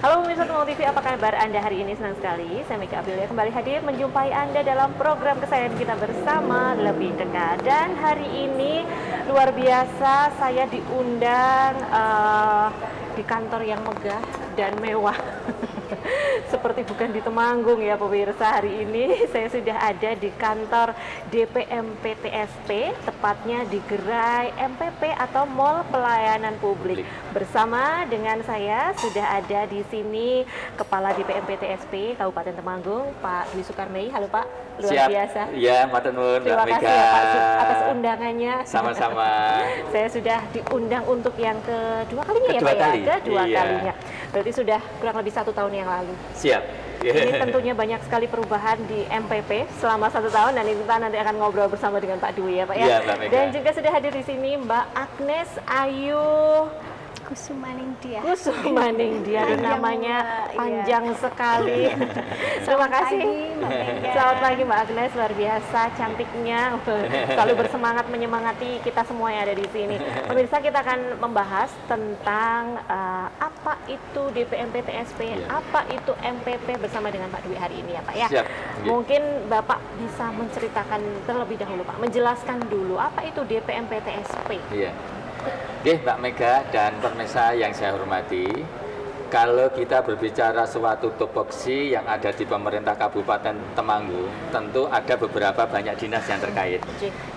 Halo pemirsa Temanggung TV, apa kabar Anda hari ini? Senang sekali, saya Mika Aprilia kembali hadir menjumpai Anda dalam program kesayangan kita bersama Lebih Dekat. Dan hari ini luar biasa, saya diundang di kantor yang megah dan mewah. Seperti bukan di Temanggung ya pemirsa, hari ini saya sudah ada di kantor DPMPTSP, tepatnya di Gerai MPP atau Mall Pelayanan Publik. Bersama dengan saya sudah ada di sini Kepala DPMPTSP Kabupaten Temanggung, Pak Dwi Sukarmei. Halo Pak, luar biasa. Iya, matur Terima kasih ya Pak atas undangannya. Sama-sama. Saya sudah diundang untuk yang kedua kalinya ya Pak ya? Kedua kalinya. Berarti sudah kurang lebih 1 tahun yang lalu. Siap. Ini tentunya banyak sekali perubahan di MPP selama 1 tahun, dan kita nanti akan ngobrol bersama dengan Pak Dwi ya Pak ya. Iya, Mbak Mega. Dan juga sudah hadir di sini Mbak Agnes Ayu Kusumaningdia. Kusumaningdia, namanya panjang sekali. Terima kasih. Selamat pagi Mbak Agnes, luar biasa cantiknya, selalu bersemangat menyemangati kita semua yang ada di sini. Pemirsa, kita akan membahas tentang apa itu DPMPTSP, apa itu MPP bersama dengan Pak Dwi hari ini ya Pak ya. Siap. Mungkin Bapak bisa menceritakan terlebih dahulu Pak, menjelaskan dulu apa itu DPMPTSP. Iya. Oke, Mbak Mega dan pemirsa yang saya hormati, kalau kita berbicara suatu topoksi yang ada di pemerintah Kabupaten Temanggung, tentu ada beberapa banyak dinas yang terkait.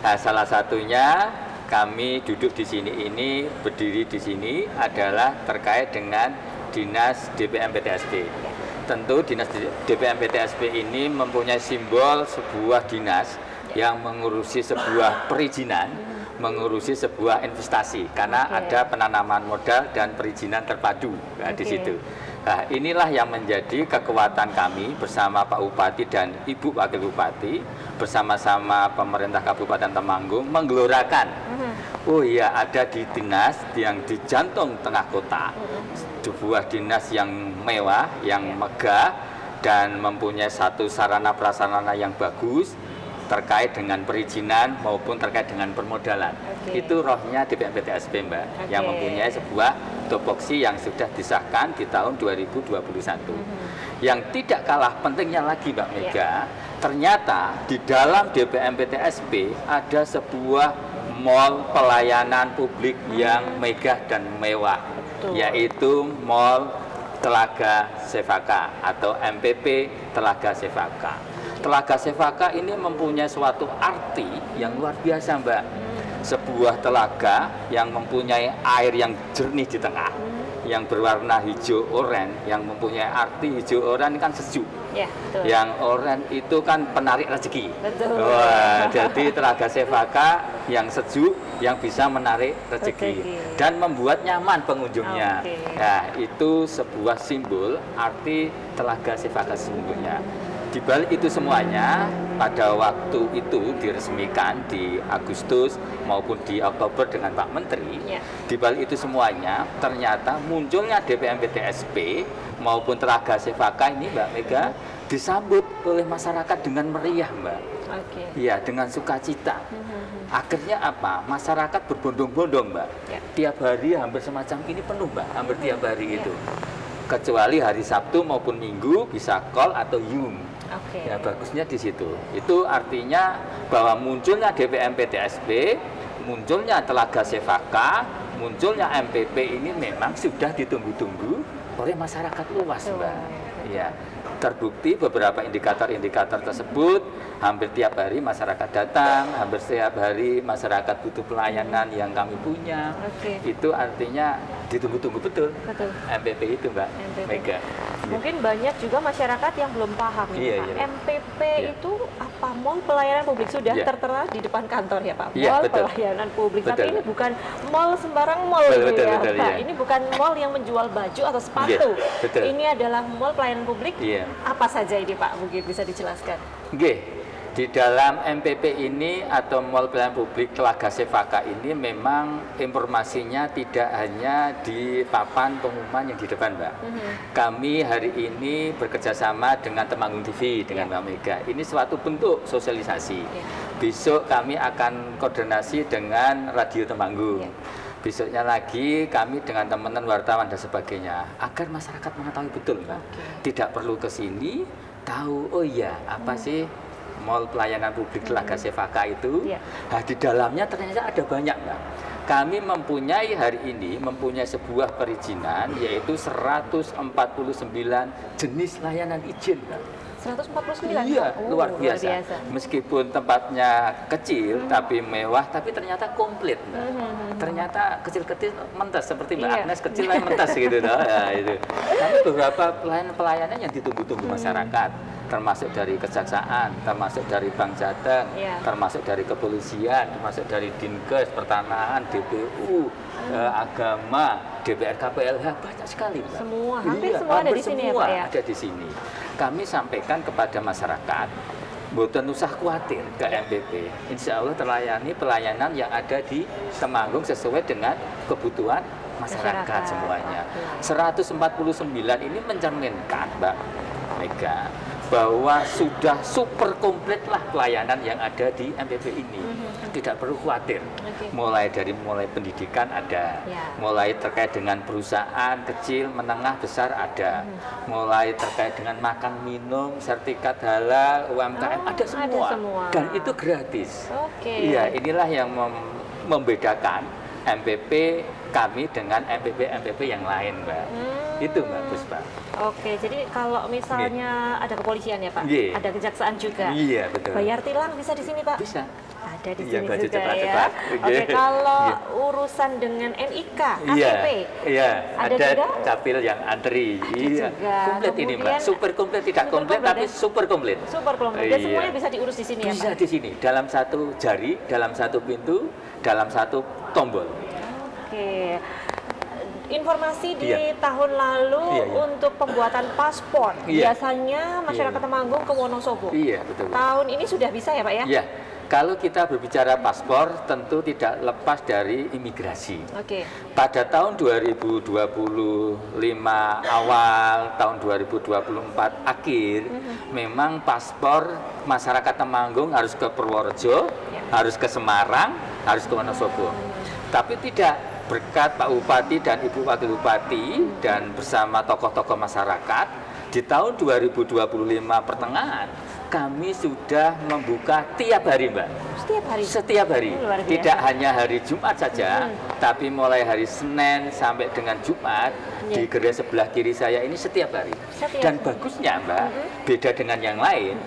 Nah, salah satunya kami duduk di sini ini, berdiri di sini adalah terkait dengan Dinas DPMPTSP. Tentu Dinas DPMPTSP ini mempunyai simbol sebuah dinas yang mengurusi sebuah perizinan, mengurusi sebuah investasi, karena ada penanaman modal dan perizinan terpadu di situ. Nah, inilah yang menjadi kekuatan kami bersama Pak Bupati dan Ibu Wakil Bupati bersama-sama pemerintah Kabupaten Temanggung menggelorakan. Oh iya, ada di dinas yang di jantung tengah kota, sebuah dinas yang mewah, yang megah, dan mempunyai satu sarana prasarana yang bagus terkait dengan perizinan maupun terkait dengan permodalan. Itu rohnya DPMPTSP Mbak, yang mempunyai sebuah topoksi yang sudah disahkan di tahun 2021. Yang tidak kalah pentingnya lagi Mbak Mega, ternyata di dalam DPMPTSP ada sebuah mall pelayanan publik yang megah dan mewah, yaitu Mall Telaga Cefaka atau MPP Telaga Cefaka. Telaga Cefaka ini mempunyai suatu arti yang luar biasa Mbak. Sebuah telaga yang mempunyai air yang jernih di tengah, yang berwarna hijau oranye, yang mempunyai arti hijau oranye kan sejuk. Ya, betul. Yang oranye itu kan penarik rezeki. Betul. Wah, jadi Telaga Cefaka yang sejuk, yang bisa menarik rezeki dan membuat nyaman pengunjungnya. Nah, itu sebuah simbol arti Telaga Cefaka sesungguhnya. Di balik itu semuanya, pada waktu itu diresmikan di Agustus maupun di Oktober dengan Pak Menteri, di balik itu semuanya ternyata munculnya DPMPTSP maupun Telaga Cefaka ini Mbak Mega disambut oleh masyarakat dengan meriah Mbak. Iya, dengan sukacita. Akhirnya apa? Masyarakat berbondong-bondong Mbak. Tiap hari hampir semacam ini penuh Mbak, hampir tiap hari itu. Kecuali hari Sabtu maupun Minggu bisa call atau Zoom. Ya, bagusnya di situ. Itu artinya bahwa munculnya DPMPTSP, munculnya Telaga Cefaka, munculnya MPP ini memang sudah ditunggu-tunggu oleh masyarakat luas, Mbak. Ya, terbukti beberapa indikator-indikator tersebut, hampir tiap hari masyarakat datang, hampir setiap hari masyarakat butuh pelayanan yang kami punya. Itu artinya ditunggu-tunggu betul. MPP itu Mbak Mega. Mungkin banyak juga masyarakat yang belum paham MPP itu apa? Mall Pelayanan Publik, sudah tertera di depan kantor ya Pak. Mall Pelayanan Publik. Tapi ini bukan mall sembarang mall Pak. Ini bukan mall yang menjual baju atau sepatu. Ini adalah mall pelayanan publik. Apa saja ini Pak? Mungkin bisa dijelaskan. Di dalam MPP ini atau Mall Pelayanan Publik Telaga Cefaka ini memang informasinya tidak hanya di papan pengumuman yang di depan Mbak. Kami hari ini bekerjasama dengan Temanggung TV, dengan Mbak Mega. Ini suatu bentuk sosialisasi. Besok kami akan koordinasi dengan Radio Temanggung. Besoknya lagi kami dengan teman-teman wartawan dan sebagainya agar masyarakat mengetahui betul, Mbak. Tidak perlu ke sini tahu, oh iya apa sih Mall Pelayanan Publik Telaga Cempaka itu. Iya. Nah, di dalamnya ternyata ada banyak, Mbak. Kami mempunyai hari ini sebuah perizinan yaitu 149 jenis layanan izin, Mbak. 149? Iya, Oh, luar biasa. Meskipun tempatnya kecil tapi mewah, tapi ternyata komplit, Mbak. Ternyata kecil-kecil mentas seperti Mbak Iya. Agnes kecil lah mentas gitu loh. Ya, itu. Tapi beberapa pelayanan yang ditunggu-tunggu masyarakat, termasuk dari kejaksaan, termasuk dari Bank Jateng, Iya. termasuk dari kepolisian, termasuk dari Dinkes, pertanahan, DPU, agama, DPR, KPLH, banyak sekali, Mbak. Semua, hampir semua ada di sini ya, semua Pak, ya? ada di sini. Kami sampaikan kepada masyarakat, mboten usah khawatir ke MPP. Insya Allah terlayani pelayanan yang ada di Temanggung sesuai dengan kebutuhan masyarakat semuanya. 149 ini mencerminkan, Mbak Mega, bahwa sudah super komplit lah pelayanan yang ada di MPP ini. Tidak perlu khawatir. Mulai pendidikan ada, Ya. mulai terkait dengan perusahaan kecil, menengah, besar ada, mulai terkait dengan makan minum, sertifikat halal, UMKM ada semua. Dan itu gratis. Oke. Iya, inilah yang membedakan MPP kami dengan MPP yang lain, Mbak. Itu, Mbak Puspa. Oke, jadi kalau misalnya ada kepolisian ya Pak, Iya. ada kejaksaan juga. Iya, betul. Bayar tilang bisa di sini Pak? Bisa. Ada di Iya, sini gaji juga cepat-cepat. ya. Iya. Oke, kalau Iya. urusan dengan NIK, Iya, KTP, iya, ada ada juga? capil yang antri. Iya, juga. komplit ini, Mbak. Kemudian Super komplit, tidak super komplit, komplit tapi ya? super komplit. super komplit. Dan Iya. semuanya bisa diurus di sini Bisa ya Pak? di sini, dalam satu jari, dalam satu pintu, dalam satu tombol. Oke. Informasi di Iya. tahun lalu Iya, iya. untuk pembuatan paspor. Iya. Biasanya masyarakat Iya. Temanggung ke Wonosobo. Iya, betul. Tahun ini sudah bisa ya Pak ya? Iya, kalau kita berbicara paspor, tentu tidak lepas dari imigrasi. Oke. Pada tahun 2025 awal, tahun 2024 akhir, memang paspor masyarakat Temanggung harus ke Purworejo, harus ke Semarang, harus ke Wonosobo. Tapi tidak, berkat Pak Bupati dan Ibu Wakil Bupati dan bersama tokoh-tokoh masyarakat, di tahun 2025 pertengahan, kami sudah membuka tiap hari, Mbak. Setiap hari? Setiap hari, Luar biasa. tidak hanya hari Jumat saja, tapi mulai hari Senin sampai dengan Jumat di gerai sebelah kiri saya ini setiap hari. Setiap Dan hari. bagusnya, Mbak, beda dengan yang lain,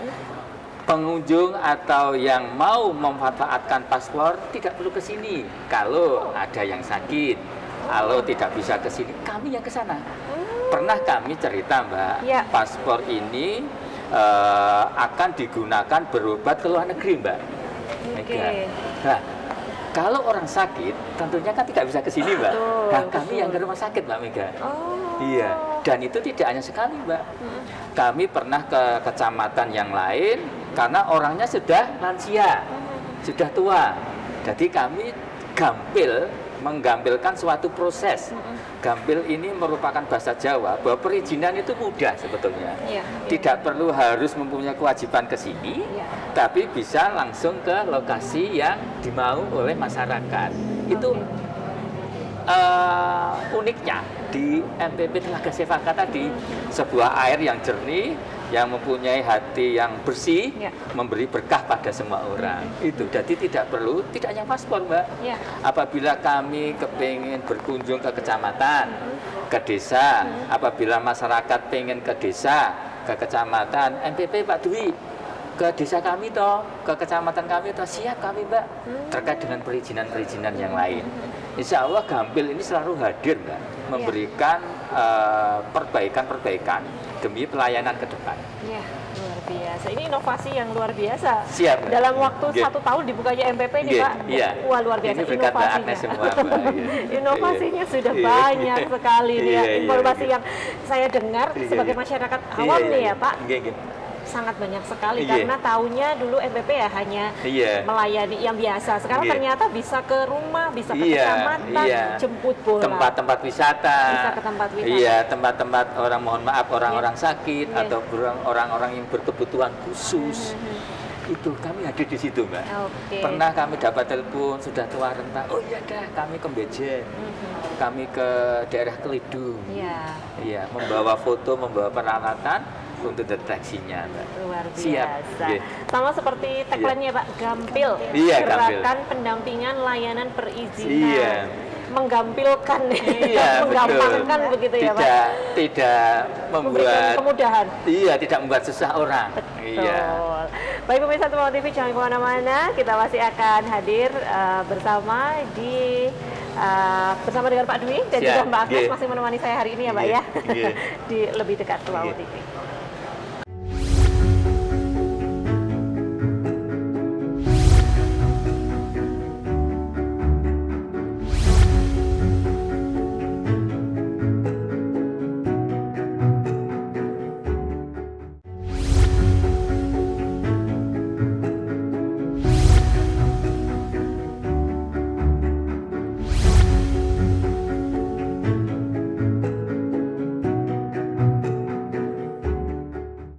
pengunjung atau yang mau memanfaatkan paspor tidak perlu ke sini. Kalau ada yang sakit, kalau tidak bisa ke sini, kami yang ke sana. Pernah kami cerita, Mbak, Ya. paspor ini akan digunakan berobat ke luar negeri, Mbak. Oke. Mega. Nah, kalau orang sakit, tentunya kan tidak bisa ke sini, Mbak. Betul, Nah, kami betul. yang ke rumah sakit, Mbak Mega. Oh. Iya, dan itu tidak hanya sekali, Mbak. Kami pernah ke kecamatan yang lain karena orangnya sudah lansia, sudah tua. Jadi kami menggampilkan suatu proses. Gampil ini merupakan bahasa Jawa bahwa perizinan itu mudah sebetulnya. Iya, iya. Tidak perlu harus mempunyai kewajiban ke sini, Iya. tapi bisa langsung ke lokasi yang dimau oleh masyarakat. Itu uniknya di MPP Telaga Cempaka tadi, sebuah air yang jernih, yang mempunyai hati yang bersih, Ya. memberi berkah pada semua orang. Itu jadi tidak hanya paspor, Mbak. Ya. Apabila kami kepingin berkunjung ke kecamatan, ke desa, apabila masyarakat pengen ke desa, ke kecamatan, MPP Pak Dwi, ke desa kami toh, ke kecamatan kami toh, siap kami, Mbak, terkait dengan perizinan-perizinan yang lain. Insya Allah Gampil ini selalu hadir, Mbak, memberikan perbaikan-perbaikan demi pelayanan ke depan. Ya, luar biasa. Ini inovasi yang luar biasa. Siap, Mbak. Dalam waktu Iya. 1 tahun dibukanya MPP nih, Iya, Pak. iya. Wah, luar biasa Ini berkat Mbak inovasinya. Agnes semua, Mbak. Iya. Inovasinya sudah Iya. banyak sekali nih ya. Iya, iya, Informasi iya. yang saya dengar Iya, sebagai iya. masyarakat awam nih ya, Pak. Iya, iya. Sangat banyak sekali Iya. karena taunya dulu MPP ya hanya Iya. melayani yang biasa. Sekarang Iya. ternyata bisa ke rumah, bisa ke Iya, kecamatan, iya. jemput bola. Tempat-tempat wisata. Bisa ke tempat wisata. Iya, tempat-tempat orang, mohon maaf, orang-orang sakit Iya. atau orang-orang yang berkebutuhan khusus. itu kami hadir di situ, Mbak. Oke. Pernah kami dapat telepon sudah tua renta, oh iya dah kami ke Bejen, kami ke daerah Kelidung, Iya. iya, membawa foto, membawa peralatan untuk deteksinya, Mbak. Luar Siap. biasa. Nggih. Sama seperti tagline-nya Pak, Gampil. Iya, Gampil. Gerakan pendampingan layanan perizinan. Iya. Menggampilkan, Iya, menggampangkan betul. begitu ya Pak. Tidak Memberikan membuat kemudahan. Iya, tidak membuat susah orang. Betul. Iya. Baik pemirsa Temanggung TV, jangan kemana-mana. Kita masih akan hadir bersama bersama dengan Pak Dwi dan Siap. juga Mbak Agnes Nggih. masih menemani saya hari ini ya Pak Nggih. ya. Nggih. Di lebih dekat Temanggung Nggih. TV.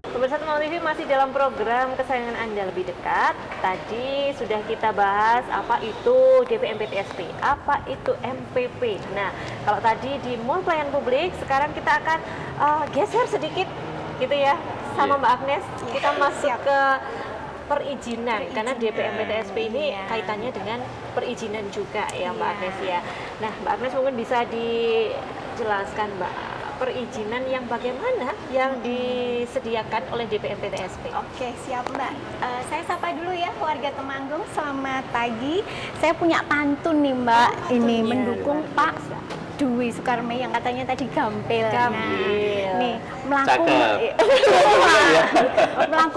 Pemirsa Temanggung TV masih dalam program kesayangan Anda lebih dekat. Tadi sudah kita bahas apa itu DPMPTSP, apa itu MPP. Nah, kalau tadi di Mall Pelayanan Publik, sekarang kita akan geser sedikit gitu ya sama Iya. Mbak Agnes. Kita masuk siap. ke perizinan, karena DPMPTSP ini Iya. kaitannya dengan perizinan juga ya Mbak Iya. Agnes ya. Nah, Mbak Agnes mungkin bisa dijelaskan Mbak, perizinan yang bagaimana yang disediakan oleh DPMPTSP. Oke, siap Mbak. Saya sapa dulu ya warga Temanggung. Selamat pagi. Saya punya pantun nih Mbak. Ini pantunnya mendukung luar Pak biasa. Dwi Soekarmi yang katanya tadi gampil. Gampil. Nah, nih melangkung Cakep.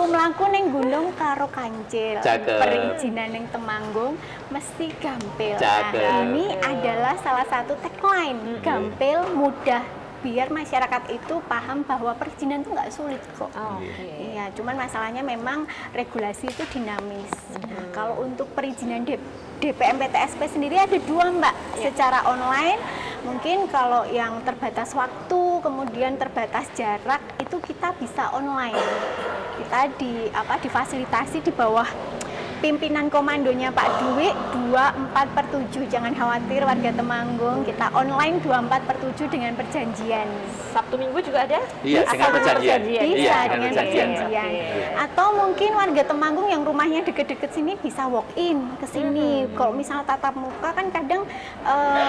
melangkung neng gunung karo kancil. Cakep. Perizinan neng Temanggung mesti gampil. Cakep. Nah, ini adalah salah satu tagline. Gampil, mudah, biar masyarakat itu paham bahwa perizinan itu nggak sulit kok. Oh, oke. Iya, cuman masalahnya memang regulasi itu dinamis. Nah, kalau untuk perizinan DPMPTSP sendiri ada dua Mbak, secara online. Mungkin kalau yang terbatas waktu, kemudian terbatas jarak, itu kita bisa online. Kita difasilitasi di bawah pimpinan komandonya Pak Dwi 24/7. Jangan khawatir warga Temanggung, kita online 24/7 dengan perjanjian. Sabtu Minggu juga ada? Iya, dengan perjanjian. Bisa Iya, dengan perjanjian. perjanjian. Oke. Atau mungkin warga Temanggung yang rumahnya deket-deket sini bisa walk in ke sini. Kalau misalnya tatap muka kan kadang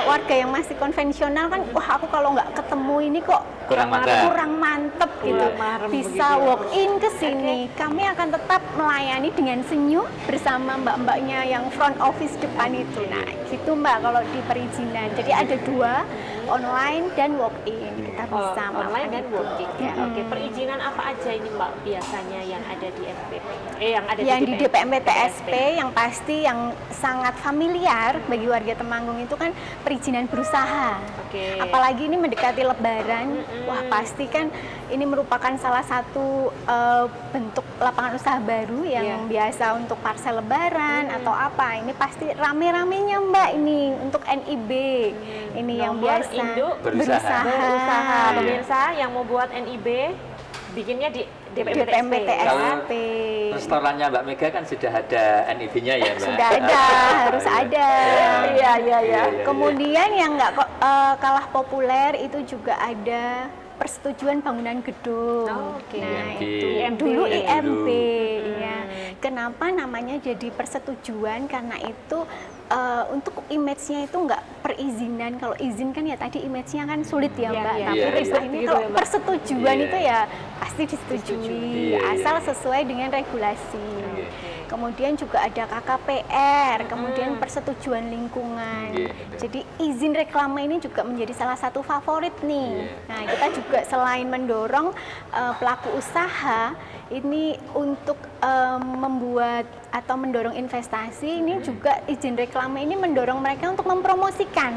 warga yang masih konvensional kan, wah aku kalau nggak ketemu ini kok Kurang mantap. kurang mantep gitu. Kurang marem Bisa begitu. walk in ke sini. Kami akan tetap melayani dengan senyum bersama mbak-mbaknya yang front office depan itu. Nah, gitu Mbak kalau di perizinan. Jadi ada dua, online dan walk in. Kita bisa Online melakukan dan itu. working. Ya, Mm. oke. Perizinan apa aja ini Mbak biasanya yang ada di MPP? Yang ada Yang di di DPMPTSP yang pasti yang sangat familiar bagi warga Temanggung itu kan perizinan berusaha. Oke. Apalagi ini mendekati Lebaran, wah pasti kan ini merupakan salah satu bentuk lapangan usaha baru yang biasa untuk parsel Lebaran atau apa. Ini pasti rame-ramenya Mbak ini untuk NIB. Ini yang Nomor biasa induk berusaha. berusaha. Iya. Pemirsa yang mau buat NIB bikinnya di DPMPTSP. DPMPTSP. Restorannya Mbak Mega kan sudah ada NIB-nya ya, Mbak? Sudah ada, harus ada. Iya, iya, iya. Kemudian yang nggak kalah populer itu juga ada persetujuan bangunan gedung. Oh, oke. Nah, IMB. itu IMB. dulu Yang IMB. dulu. Ya. Kenapa namanya jadi persetujuan? Karena itu untuk image-nya itu nggak perizinan. Kalau izin kan ya tadi image-nya kan sulit ya Iya, Mbak. iya. Tapi Iya, resah iya. ini Gitu kalau ya, Mbak. persetujuan Iya. itu ya pasti disetujui. Iya, iya. Asal sesuai dengan regulasi. Iya. Kemudian juga ada KKPR, kemudian persetujuan lingkungan. Iya. Jadi izin reklame ini juga menjadi salah satu favorit nih. Iya. Nah, kita juga selain mendorong pelaku usaha ini untuk membuat atau mendorong investasi, ini juga izin reklame ini mendorong mereka untuk mempromosikan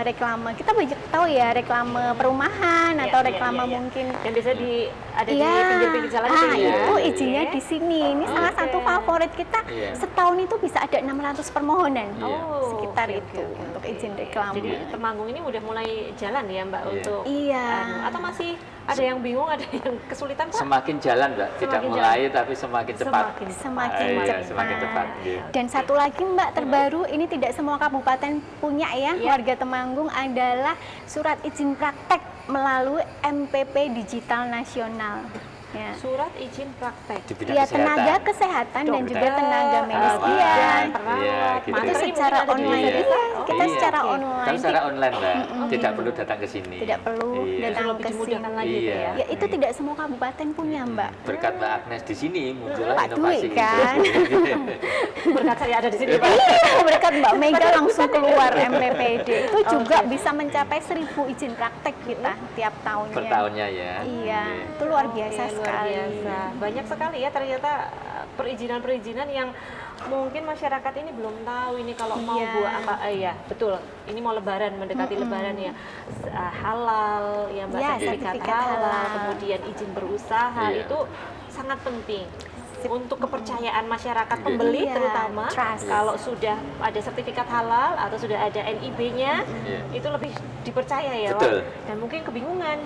reklame. Kita banyak tahu ya reklame perumahan atau reklame mungkin yang biasa ada di iya, pinggir-pinggir jalan gitu ya. itu izinnya di sini. Ini salah satu favorit kita. Iya. Setahun itu bisa ada 600 permohonan Iya. sekitar oke, itu oke, untuk oke. izin reklame. Jadi Temanggung ini udah mulai jalan ya Mbak Iya. untuk Iya. atau masih Ada yang bingung, ada yang kesulitan Pak? Semakin jalan Mbak, tidak Semakin mulai tapi semakin cepat. Semakin Iya, cepat. semakin cepat. Iya. Dan satu lagi Mbak terbaru, ini tidak semua kabupaten punya ya, Iya. warga Temanggung, adalah surat izin praktek melalui MPP Digital Nasional. Ya. Surat izin praktek. Di bidang Ya, kesehatan. tenaga kesehatan dan juga Dokter, tenaga medis. perawat, Iya. perawat, gitu. materi Itu mungkin secara ada di online. mana? Iya, Oh, kita iya. secara Oke. online. Kan secara online Mbak, tidak perlu datang ke sini. Tidak perlu Iya. datang Lebih ke dimudahkan sini. lagi itu Iya. ya. Ya, itu tidak semua kabupaten punya Mbak. Berkat Mbak Agnes di sini muncullah Pak inovasi Dwi, kan? Berkat saya ada di sini Pak. Iya, berkat Mbak Mega langsung keluar MPPD. Itu juga bisa mencapai 1000 izin praktek kita tiap tahunnya. Per tahunnya ya. Iya, Oke. itu luar Oke, biasa luar sekali. biasa. Banyak sekali ya ternyata perizinan-perizinan yang mungkin masyarakat ini belum tahu ini kalau mau Iya. buat apa. Iya, betul. Ini mau lebaran, mendekati lebaran ya. Halal ya Mbak, Ya, sertifikat sertifikat halal, halal. kemudian izin berusaha Iya. itu sangat penting untuk kepercayaan masyarakat pembeli Iya, terutama trust. kalau sudah ada sertifikat halal atau sudah ada NIB-nya Iya. itu lebih dipercaya ya Betul. Wak. Dan mungkin kebingungan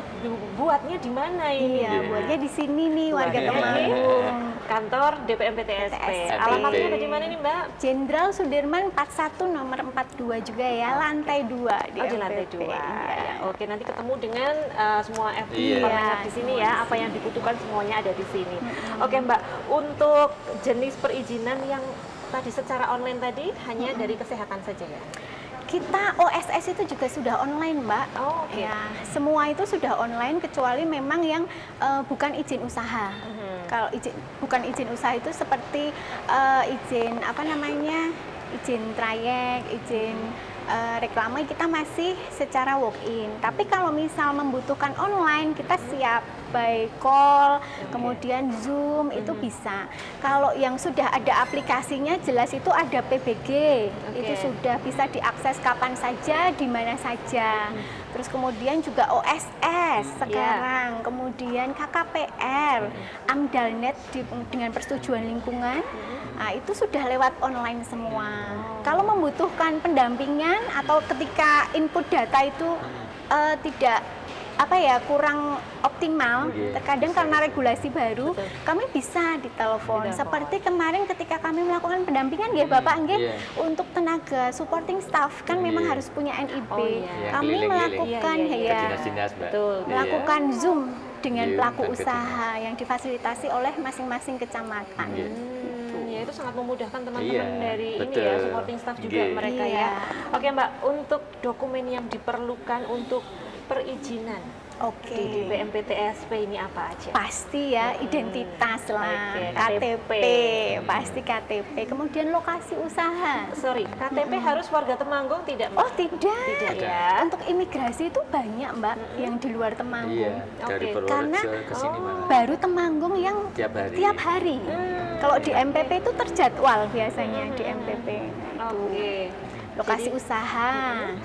buatnya di mana ini. Iya, buatnya di sini nih warga Iya. Temanggung. Kantor DPMPTSP. PTSP. Alamatnya ada di mana nih Mbak? Jenderal Sudirman 41 nomor 42 juga ya, lantai 2 di Oh, di lantai MPP. 2. Iya. Ya, oke, nanti ketemu dengan semua FD Iya. Kemenak di sini ya. Apa yang dibutuhkan semuanya ada di sini. Oke Mbak, untuk jenis perizinan yang tadi secara online tadi hanya dari kesehatan saja ya? Kita OSS itu juga sudah online, Mbak. Oh, oke. Ya, semua itu sudah online kecuali memang yang bukan izin usaha. Kalau bukan izin usaha itu seperti izin apa namanya, izin trayek, izin reklame, kita masih secara walk-in. Tapi kalau misal membutuhkan online, kita siap by call, kemudian Zoom itu bisa. Kalau yang sudah ada aplikasinya jelas itu ada PBG, itu sudah bisa diakses kapan saja, di mana saja. Terus kemudian juga OSS sekarang, kemudian KKPR, AMDALNet dengan persetujuan lingkungan. Nah, itu sudah lewat online semua. Kalau membutuhkan pendampingan atau ketika input data itu tidak kurang optimal, terkadang karena regulasi baru, kami bisa ditelepon. Seperti kemarin ketika kami melakukan pendampingan ya Bapak nggih, untuk tenaga supporting staff kan memang harus punya NIB. Oh, iya. Kami Keliling-keliling. melakukan Iya, iya, Ke ya dinas-dinas Mbak. Betul. Iya. melakukan Zoom dengan Iya, pelaku dan ke usaha yang difasilitasi oleh masing-masing kecamatan. Iya. Ya itu sangat memudahkan teman-teman Iya, dari ini betul. ya, supporting staff juga Iya. mereka Iya. ya. Oke Mbak, untuk dokumen yang diperlukan untuk perizinan Oke. di BMPTSP ini apa aja? Pasti ya, identitas lah, Oke, KTP, KTP. pasti KTP. Kemudian lokasi usaha. Sorry, KTP harus warga Temanggung tidak Mbak? Oh tidak. Tidak Tidak. ya. Untuk imigrasi itu banyak Mbak yang di luar Temanggung. Iya, dari Oke, karena- Purworejo ke sini malah. Baru Temanggung yang Tiap hari. tiap hari. Kalau di MPP itu terjadwal biasanya di MPP. Oke. Lokasi Jadi- usaha,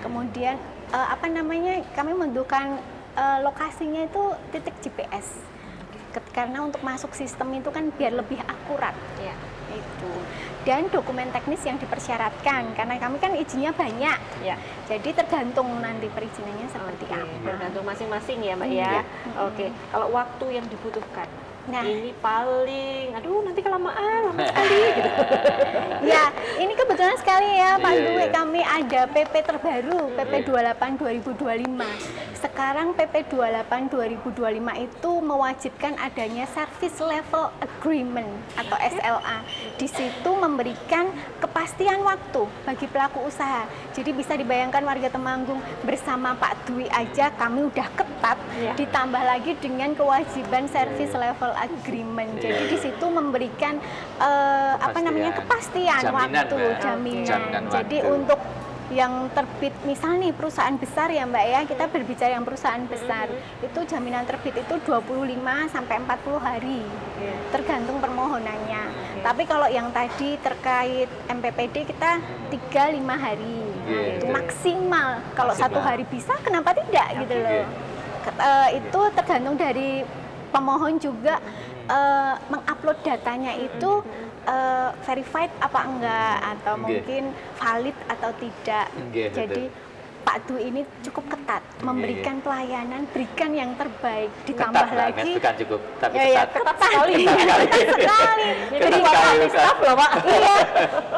kemudian kami membutuhkan lokasinya itu titik GPS. Karena untuk masuk sistem itu kan biar lebih akurat. Ya. Itu. Dan dokumen teknis yang dipersyaratkan karena kami kan izinnya banyak. Ya. Jadi tergantung nanti perizinannya seperti Oke, apa. tergantung masing-masing ya Mbak ya. Iya. Oke, kalau waktu yang dibutuhkan. Nah. Ini paling, aduh nanti kelamaan, lama sekali gitu. Ya, ini kebetulan sekali ya Pak Iya, Dwi, iya. kami ada PP terbaru, PP 28 2025. Sekarang PP 28 2025 itu mewajibkan adanya Service Level Agreement atau SLA. Di situ memberikan kepastian waktu bagi pelaku usaha. Jadi bisa dibayangkan warga Temanggung bersama Pak Dwi aja kami udah ketat, Iya. ditambah lagi dengan kewajiban Service Level Agreement. Jadi di situ memberikan kepastian Jaminan, waktu, Mbak. jaminan. Jaminan Jadi waktu. untuk yang terbit, misal nih perusahaan besar ya Mbak ya, kita berbicara yang perusahaan besar, itu jaminan terbit itu 25 sampai 40 hari, tergantung permohonannya. Tapi kalau yang tadi terkait MPPD kita 3-5 hari, itu maksimal. Kalau Maksimal. 1 hari bisa, kenapa tidak gitu loh. Itu tergantung dari pemohon juga mengupload datanya itu verified apa enggak atau Nggih. mungkin valid atau tidak. Nggih, Jadi Pak Dwi ini cukup ketat, memberikan pelayanan, berikan yang terbaik, ditambah Ketat, Mbak lagi. Agnes, bukan cukup, tapi Ya, ketat. ketat sekali. Ketat sekali. Ketat sekali, Mbak. loh Pak. Iya,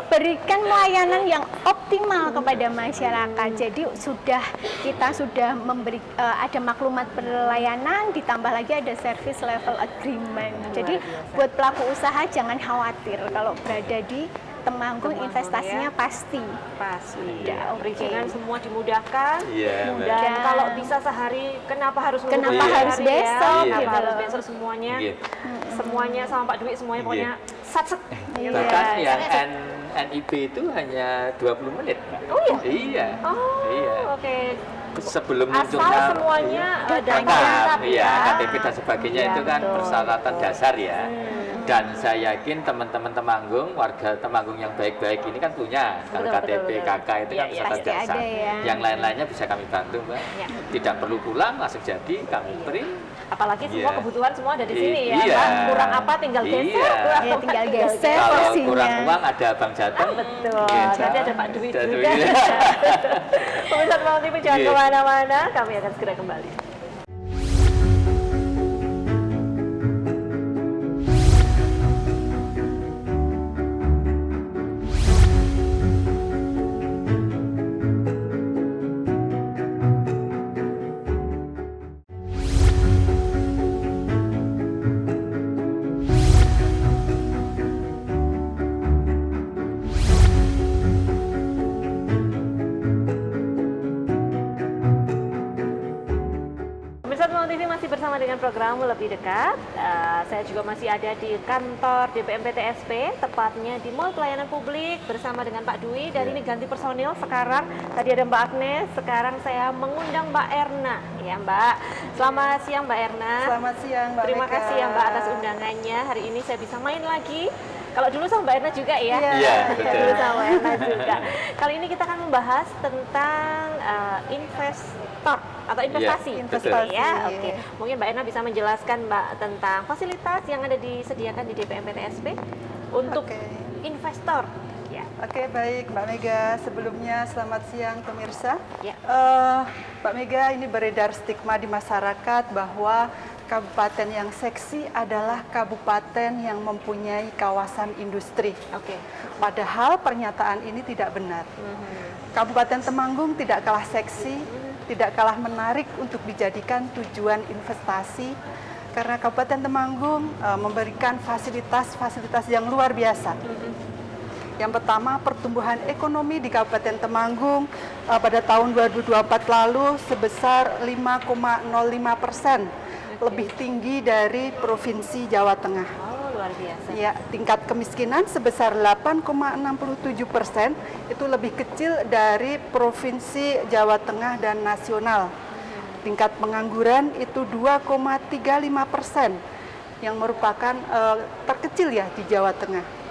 berikan pelayanan yang optimal kepada masyarakat. Jadi kita sudah memberi ada maklumat pelayanan, ditambah lagi ada service level agreement. Jadi buat pelaku usaha jangan khawatir kalau berada di Temanggung, Temanggung, investasinya ya. pasti. Ya, Oke. perizinan semua dimudahkan. Iya, Mbak. Dan kalau bisa sehari, kenapa harus nunggu Kenapa sehari harus ya? besok, Kenapa gitu harus loh. besok semuanya? Iya. Semuanya sama Pak Dwi semuanya pokoknya sat-set. Iya. Bahkan yang NIP itu hanya 20 menit. Oh iya? Iya. Oh, Iya. oke. Sebelum Asal munculnya semuanya datanya lengkap iya, KTP dan sebagainya Iya, itu kan betul. persyaratan dasar ya. Dan saya yakin teman-teman Temanggung, warga Temanggung yang baik-baik ini kan punya. Kalau Betul, KTP, betul. KK itu kan Iya, iya. persyaratan Pasti dasar. ada ya. Yang lain-lainnya bisa kami bantu, Mbak. Iya. Tidak perlu pulang, langsung jadi kami print. Apalagi semua Iya. kebutuhan semua ada di sini ya, Iya. Pak. Kurang apa tinggal geser, Iya. kurang Ya, apa tinggal geser. Kalau porsinya. kurang uang ada Bang Jateng. Betul, Iya, nanti ada Pak Dwi ada juga. Dwi. Pemirsa Temanggung TV jangan Iya. kemana-mana, kami akan segera kembali. Pemirsa Temanggung TV masih bersama dengan program Lebih Dekat. Saya juga masih ada di kantor DPMPTSP, tepatnya di Mall Pelayanan Publik bersama dengan Pak Dwi. Dan ini ganti personil sekarang. Tadi ada Mbak Agnes, sekarang saya mengundang Mbak Erna. Ya Mbak, selamat siang Mbak Erna. Selamat siang Mbak Terima Mega. kasih ya Mbak atas undangannya. Hari ini saya bisa main lagi. Kalau dulu sama Mbak Erna juga ya? Iya, betul. Dulu sama Mbak Erna juga. Kali ini kita akan membahas tentang investor atau investasi. Iya, investasi. Ya, oke. Mungkin Mbak Erna bisa menjelaskan Mbak tentang fasilitas yang ada disediakan di DPMPTSP untuk Oke. investor. Ya. Oke, baik Mbak Mega. Sebelumnya selamat siang pemirsa. Ya. Mbak Mega, ini beredar stigma di masyarakat bahwa kabupaten yang seksi adalah kabupaten yang mempunyai kawasan industri. Oke. Padahal pernyataan ini tidak benar. Kabupaten Temanggung tidak kalah seksi, tidak kalah menarik untuk dijadikan tujuan investasi karena Kabupaten Temanggung memberikan fasilitas-fasilitas yang luar biasa. Yang pertama, pertumbuhan ekonomi di Kabupaten Temanggung pada tahun 2024 lalu sebesar 5,05%, lebih tinggi dari Provinsi Jawa Tengah. Oh, luar biasa. Ya, tingkat kemiskinan sebesar 8,67%, itu lebih kecil dari Provinsi Jawa Tengah dan nasional. Tingkat pengangguran itu 2,35%, yang merupakan terkecil ya di Jawa Tengah.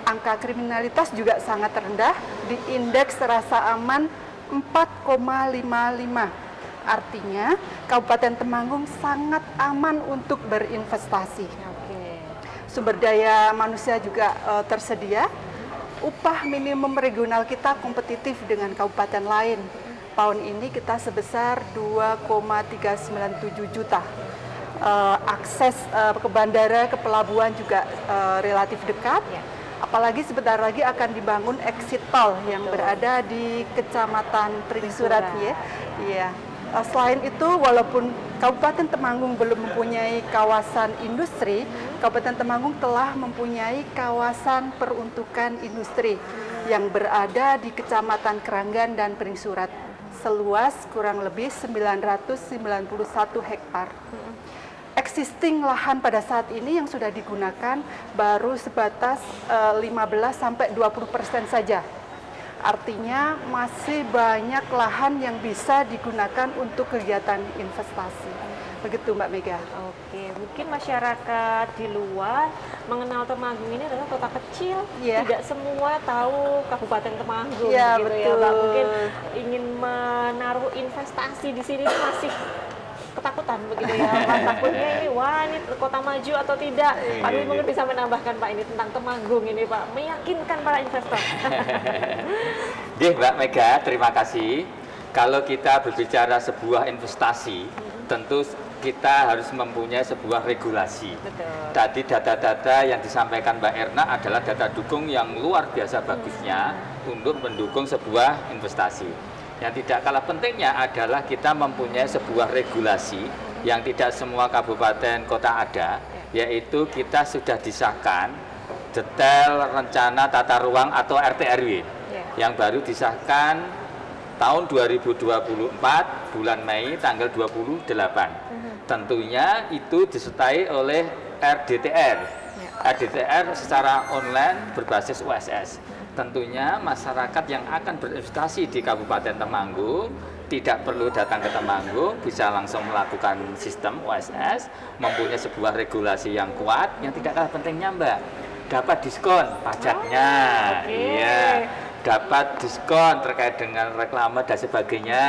Angka kriminalitas juga sangat rendah, di indeks rasa aman 4,55. Artinya, Kabupaten Temanggung sangat aman untuk berinvestasi. Oke. Sumber daya manusia juga tersedia. Upah minimum regional kita kompetitif dengan kabupaten lain. Tahun ini kita sebesar 2,397 juta. Akses ke bandara, ke pelabuhan juga relatif dekat. Ya. Apalagi sebentar lagi akan dibangun exit tol yang berada di Kecamatan Pringsurat ya. Iya. Selain itu, walaupun Kabupaten Temanggung belum mempunyai kawasan industri, Kabupaten Temanggung telah mempunyai kawasan peruntukan industri yang berada di Kecamatan Keranggan dan Pringsurat, seluas kurang lebih 991 hektar. Existing lahan pada saat ini yang sudah digunakan baru sebatas 15-20% saja. Artinya masih banyak lahan yang bisa digunakan untuk kegiatan investasi. Begitu Mbak Mega. Oke, mungkin masyarakat di luar mengenal Temanggung ini adalah kota kecil, Iya. tidak semua tahu Kabupaten Temanggung, Iya, gitu ya, betul. Mbak. Mungkin ingin menaruh investasi di sini tuh masih ketakutan begitu ya, Pak. Takutnya ini wah ini kota maju atau tidak. Pak Dwi mungkin bisa menambahkan Pak ini tentang Temanggung ini Pak, meyakinkan para investor. Mbak Mega, terima kasih. Kalau kita berbicara sebuah investasi, tentu kita harus mempunyai sebuah regulasi. Betul. Tadi data-data yang disampaikan Mbak Erna adalah data dukung yang luar biasa bagusnya untuk mendukung sebuah investasi. Yang tidak kalah pentingnya adalah kita mempunyai sebuah regulasi yang tidak semua kabupaten kota ada, yaitu kita sudah disahkan detail rencana tata ruang atau RT/RW yang baru disahkan tahun 2024 bulan Mei tanggal 28. Tentunya itu disertai oleh RDTR. RDTR secara online berbasis USS. Tentunya masyarakat yang akan berinvestasi di Kabupaten Temanggung tidak perlu datang ke Temanggung, bisa langsung melakukan sistem USS, mempunyai sebuah regulasi yang kuat, yang tidak kalah pentingnya Mbak, dapat diskon pajaknya, iya, dapat diskon terkait dengan reklame dan sebagainya,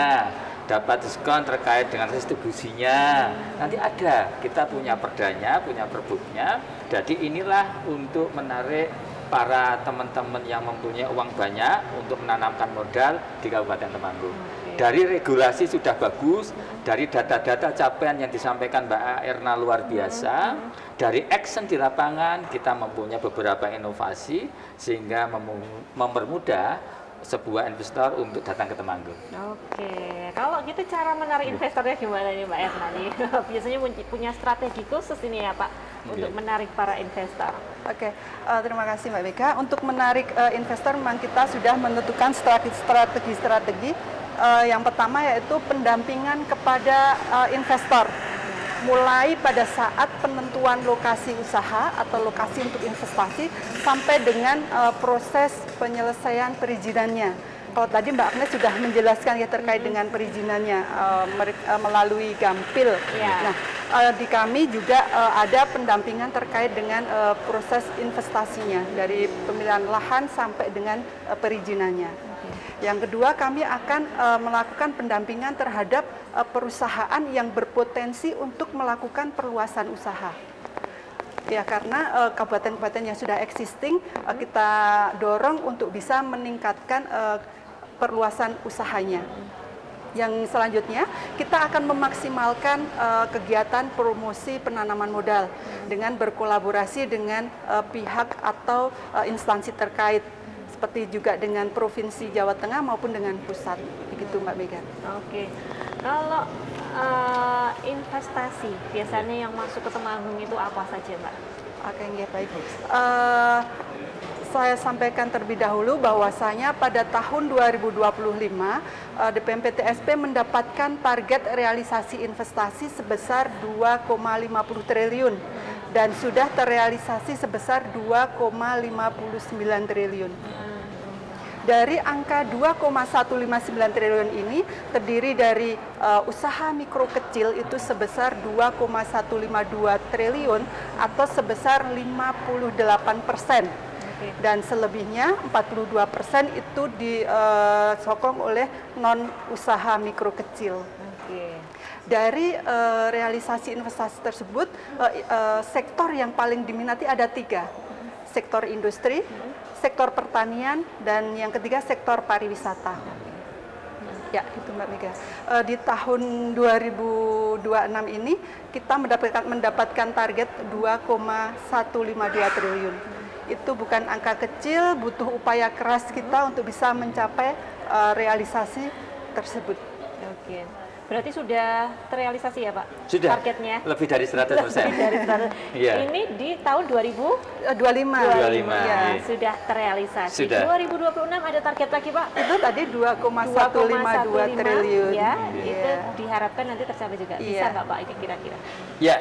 dapat diskon terkait dengan distribusinya. Nanti ada, kita punya perdanya, punya perbuknya. Jadi inilah untuk menarik para teman-teman yang mempunyai uang banyak untuk menanamkan modal di Kabupaten Temanggung. Dari regulasi sudah bagus, dari data-data capaian yang disampaikan Mbak Erna luar biasa, dari action di lapangan kita mempunyai beberapa inovasi sehingga mempermudah sebuah investor untuk datang ke Temanggung. Oke, kalau gitu cara menarik investornya gimana nih Mbak Erna nih? Biasanya punya strategi khusus ini ya Pak untuk menarik para investor. Oke, terima kasih Mbak Mega. Untuk menarik investor memang kita sudah menentukan strategi-strategi. Yang pertama yaitu pendampingan kepada investor. Mulai pada saat penentuan lokasi usaha atau lokasi untuk investasi sampai dengan proses penyelesaian perizinannya. Kalau tadi Mbak Agnes sudah menjelaskan ya terkait dengan perizinannya melalui Gampil. Nah, di kami juga ada pendampingan terkait dengan proses investasinya dari pemilihan lahan sampai dengan perizinannya. Yang kedua, kami akan melakukan pendampingan terhadap perusahaan yang berpotensi untuk melakukan perluasan usaha. Ya, karena kabupaten-kabupaten yang sudah existing kita dorong untuk bisa meningkatkan perluasan usahanya. Yang selanjutnya, kita akan memaksimalkan kegiatan promosi penanaman modal dengan berkolaborasi dengan pihak atau instansi terkait, seperti juga dengan Provinsi Jawa Tengah maupun dengan pusat. Begitu Mbak Mega. Oke, kalau investasi biasanya yang masuk ke Temanggung itu apa saja Mbak? Oke, baik. Saya sampaikan terlebih dahulu bahwasanya pada tahun 2025 DPMPTSP mendapatkan target realisasi investasi sebesar 2,50 triliun dan sudah terrealisasi sebesar 2,59 triliun. Dari angka 2,159 triliun ini terdiri dari usaha mikro kecil itu sebesar 2,152 triliun atau sebesar 58%. Dan selebihnya 42% itu disokong oleh non usaha mikro kecil. Dari realisasi investasi tersebut, sektor yang paling diminati ada 3, sektor industri, sektor pertanian, dan yang ketiga sektor pariwisata. Ya, itu Mbak Mega. Di tahun 2026 ini kita mendapatkan target 2,152 triliun. Itu bukan angka kecil, butuh upaya keras kita untuk bisa mencapai realisasi tersebut. Oke. Berarti sudah terrealisasi ya Pak? Sudah. Targetnya? Lebih dari 100%. Lebih dari 100%. Iya. Ini di tahun 2025. 25. Ya, Iya. sudah terrealisasi. Sudah. 2026 ada target lagi Pak? Itu tadi 2,152 triliun. Ya, Iya. itu diharapkan nanti tercapai juga. Bisa Iya. nggak Pak ini kira-kira? Ya,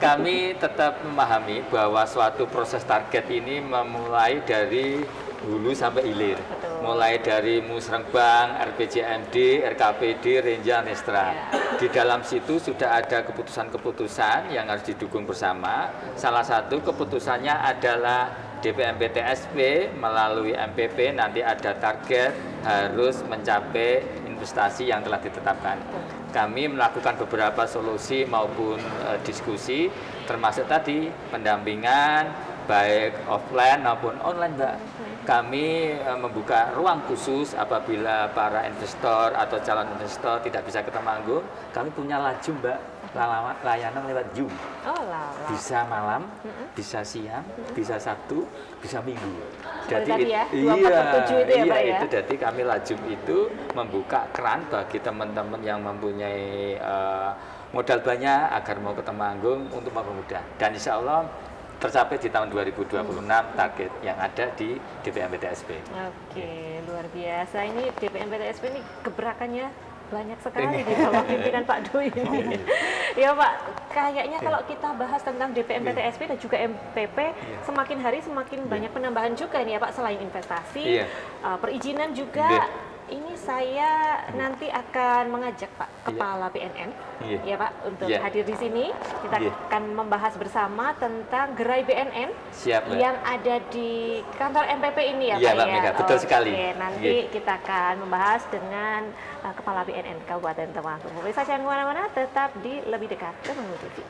kami tetap memahami bahwa suatu proses target ini memulai dari hulu sampai hilir. Betul. Mulai dari Musrengbang, RPJMD, RKPD, Renjang, Nestra. Di dalam situ sudah ada keputusan-keputusan yang harus didukung bersama. Salah satu keputusannya adalah DPMPTSP melalui MPP nanti ada target harus mencapai investasi yang telah ditetapkan. Kami melakukan beberapa solusi maupun diskusi, termasuk tadi pendampingan baik offline maupun online, Mbak. kami membuka ruang khusus apabila para investor atau calon investor tidak bisa ke Temanggung, kami punya laju Mbak, layanan lewat Zoom. Oh lah. Bisa malam, bisa siang, bisa Sabtu, bisa Minggu. Tadi ya, 24/7 itu ya Pak ya? Itu jadi kami lajum itu membuka keran bagi teman-teman yang mempunyai modal banyak agar mau ke Temanggung untuk mempermudah. Dan insya Allah tercapai di tahun 2026 target yang ada di DPMPTSP. Oke, luar biasa. Ini DPMPTSP ini gebrakannya banyak sekali di bawah pimpinan Pak Dwi ini. Ya Pak, kayaknya kalau kita bahas tentang DPMPTSP dan juga MPP, semakin hari semakin banyak penambahan juga nih ya Pak, selain investasi, perizinan juga. Ini saya nanti akan mengajak Pak Kepala BNN, ya Pak, untuk hadir di sini. Kita akan membahas bersama tentang gerai BNN yang ada di kantor MPP ini ya Pak. Mbak Mega, betul sekali. Nanti kita akan membahas dengan Kepala BNN Kabupaten Temanggung. Pemirsa jangan kemana-mana, tetap di Lebih Dekat Temanggung TV.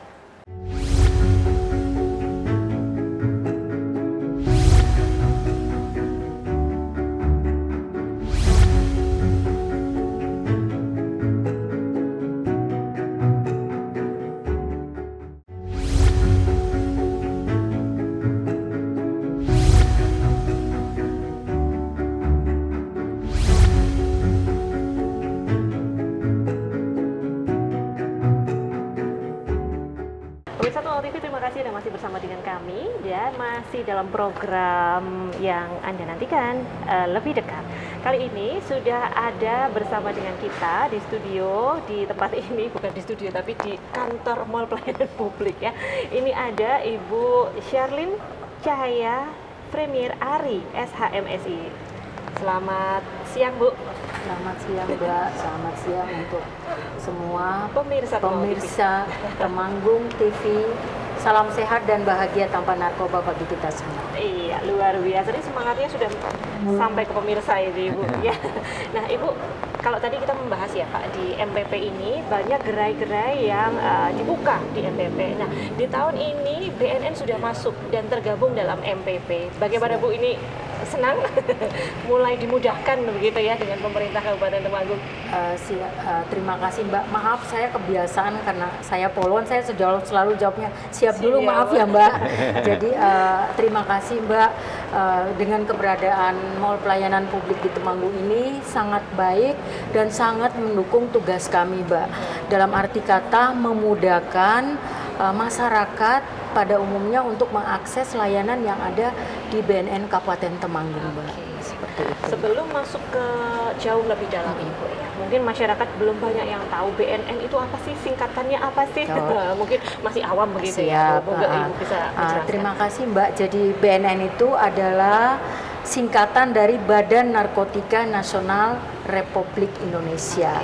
Pemirsa Tonal TV, terima kasih Anda masih bersama dengan kami dan masih dalam program yang Anda nantikan, Lebih Dekat. Kali ini sudah ada bersama dengan kita di studio, di tempat ini, bukan di studio tapi di kantor Mall Pelayanan Publik ya. Ini ada Ibu Sherlyn Cahaya Premier Ari, SHMSI. Selamat siang Bu. Selamat siang Mbak, selamat siang untuk semua Pemirsa Temanggung TV. Salam sehat dan bahagia tanpa narkoba bagi kita semua. Iya, luar biasa. Ini semangatnya sudah sampai ke pemirsa ini Ibu. Ya. Nah Ibu, kalau tadi kita membahas ya Pak, di MPP ini banyak gerai-gerai yang dibuka di MPP. Nah di tahun ini BNN sudah masuk dan tergabung dalam MPP. Bagaimana Bu, ini senang mulai dimudahkan begitu ya dengan pemerintah Kabupaten Temanggung? Terima kasih Mbak. Maaf saya kebiasaan karena saya polwan, saya selalu jawabnya siap dulu, maaf ya Mbak. Jadi terima kasih Mbak, dengan keberadaan Mall Pelayanan Publik di Temanggung ini sangat baik dan sangat mendukung tugas kami Mbak. Dalam arti kata memudahkan masyarakat pada umumnya untuk mengakses layanan yang ada di BNN Kabupaten Temanggung, Mbak. Seperti itu. Sebelum masuk ke jauh lebih dalam Ibu ya, mungkin masyarakat belum banyak yang tahu BNN itu apa sih, singkatannya apa sih? Mungkin masih awam begitu. Siap. Ya. Semoga Ibu bisa menjelaskan. Terima kasih Mbak. Jadi BNN itu adalah singkatan dari Badan Narkotika Nasional Republik Indonesia.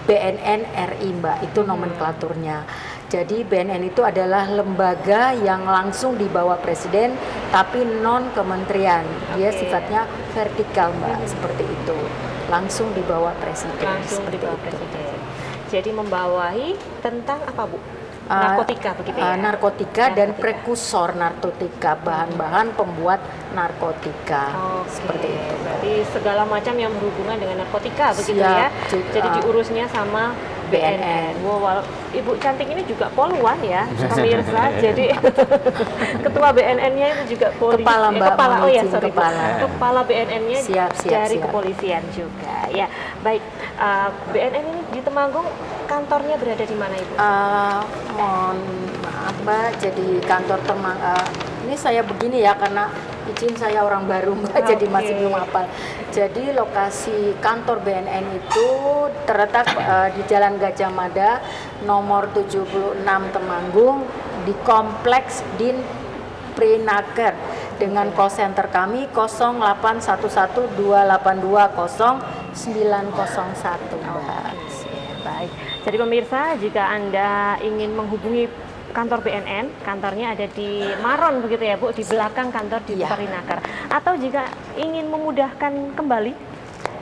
BNN RI Mbak, itu nomenklaturnya. Jadi BNN itu adalah lembaga yang langsung di bawah Presiden tapi non kementerian. Dia sifatnya vertikal Mbak, seperti itu. Langsung di bawah Presiden. Langsung di bawah Presiden. Jadi membawahi tentang apa Bu? Narkotika begitu ya? Narkotika dan prekursor narkotika, bahan-bahan pembuat narkotika. Seperti itu. Berarti segala macam yang berhubungan dengan narkotika begitu ya? Jadi diurusnya sama BNN. Wow, Ibu cantik ini juga poluan ya, pemirsa. Jadi ketua BNN-nya itu juga polisi. Kepala Mbak, Kepala BNN-nya dari siap. Kepolisian juga. Ya, baik. BNN ini di Temanggung, kantornya berada di mana Ibu? Mohon maaf Mbak, jadi kantor ini saya begini ya karena izin saya orang baru Mbak, jadi masih belum hafal. Jadi lokasi kantor BNN itu terletak di Jalan Gajah Mada nomor 76 Temanggung di Kompleks Din Prinaker dengan call center kami 081128200901 Mbak. Baik. Jadi pemirsa, jika Anda ingin menghubungi kantor BNN, kantornya ada di Maron begitu ya Bu, di belakang kantor di Prinaker. Atau jika ingin memudahkan kembali,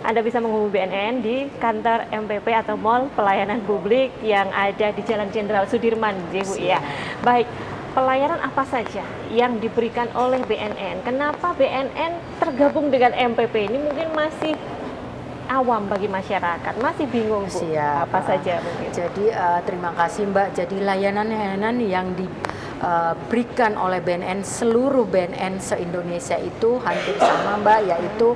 Anda bisa menghubungi BNN di kantor MPP atau Mall Pelayanan Publik yang ada di Jalan Jenderal Sudirman, Bu ya. Baik, pelayanan apa saja yang diberikan oleh BNN? Kenapa BNN tergabung dengan MPP? Ini mungkin masih awam bagi masyarakat, masih bingung Bu. Siap. Apa saja mungkin? Jadi terima kasih Mbak. Jadi layanan-layanan yang diberikan oleh BNN, seluruh BNN se-Indonesia itu hampir sama Mbak, yaitu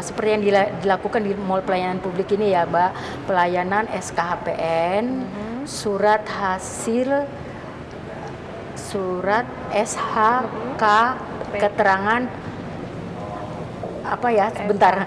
seperti yang dilakukan di Mall Pelayanan Publik ini ya Mbak, pelayanan SKHPN, surat SHK, keterangan apa ya sebentar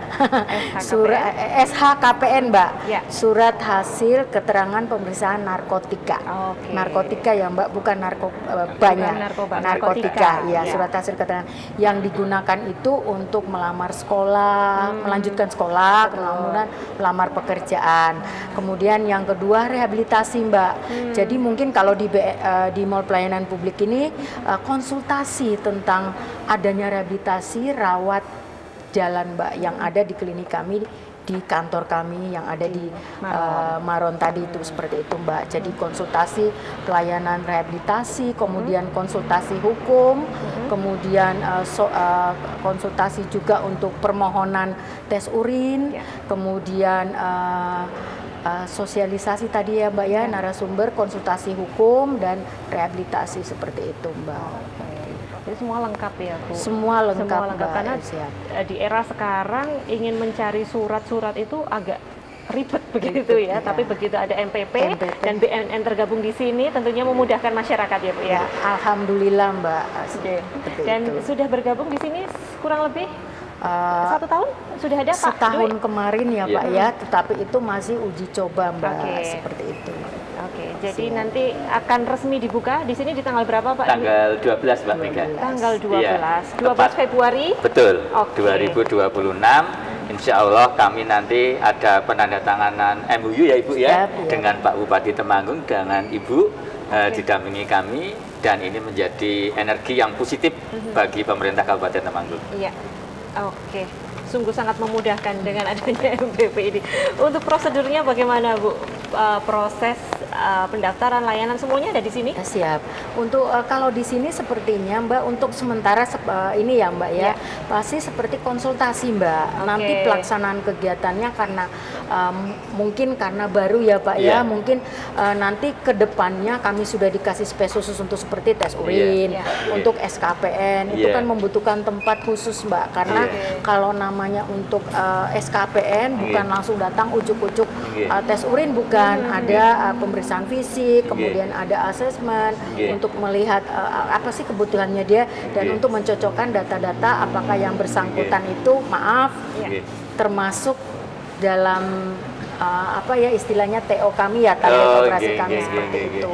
surat SHKPN Mbak, Ya. surat hasil keterangan pemeriksaan narkotika. Oke. Narkotika ya Mbak, bukan banyak narkoba, narkotika narkotika. ya, Ya. surat hasil keterangan yang digunakan itu untuk melamar sekolah, melanjutkan sekolah, kemudian melamar pekerjaan. Kemudian yang kedua rehabilitasi Mbak. Jadi mungkin kalau di Mall Pelayanan Publik ini konsultasi tentang adanya rehabilitasi rawat jalan Mbak yang ada di klinik kami, di kantor kami yang ada di Maron tadi itu seperti itu Mbak. Jadi konsultasi pelayanan rehabilitasi, kemudian konsultasi hukum, kemudian konsultasi juga untuk permohonan tes urin, kemudian sosialisasi tadi ya Mbak ya, narasumber, konsultasi hukum dan rehabilitasi seperti itu Mbak. Jadi semua lengkap ya Bu? Semua lengkap, Mbak. Karena Siap. di era sekarang ingin mencari surat-surat itu agak ribet begitu ya. Tapi begitu ada MPP dan BNN tergabung di sini tentunya memudahkan masyarakat ya Bu ya. Alhamdulillah Mbak. Seperti Dan itu. sudah bergabung di sini kurang lebih 1 tahun sudah ada Pak setahun Dwi? kemarin ya Pak ya, tetapi itu masih uji coba Mbak. Oke. Seperti itu. Oke, jadi nanti akan resmi dibuka di sini di tanggal berapa Pak? Tanggal 12 Mbak Mega. Tanggal 12. Iya, 12 tepat. Februari. Betul. Oke. 2026. Insya Allah kami nanti ada penandatanganan MOU ya Ibu ya, Siap, ya. dengan Pak Bupati Temanggung, dengan Ibu didampingi kami, dan ini menjadi energi yang positif bagi pemerintah Kabupaten Temanggung. Iya. Oke. Sungguh sangat memudahkan dengan adanya MPP ini. Untuk prosedurnya bagaimana Bu? Proses pendaftaran, layanan semuanya ada di sini? Siap. Untuk kalau di sini sepertinya Mbak untuk sementara ini ya Mbak ya, pasti seperti konsultasi Mbak. Nanti pelaksanaan kegiatannya karena mungkin karena baru ya Pak ya, mungkin nanti ke depannya kami sudah dikasih space khusus untuk seperti tes urin, untuk SKPN itu kan membutuhkan tempat khusus Mbak, karena kalau namanya untuk SKPN bukan langsung datang ujuk-ujuk tes urin, bukan ada pemeriksaan fisik, kemudian ada asesmen untuk melihat apa sih kebutuhannya dia, dan untuk mencocokkan data-data apakah yang bersangkutan itu termasuk dalam apa ya istilahnya TO kami ya, target operasi kami seperti itu.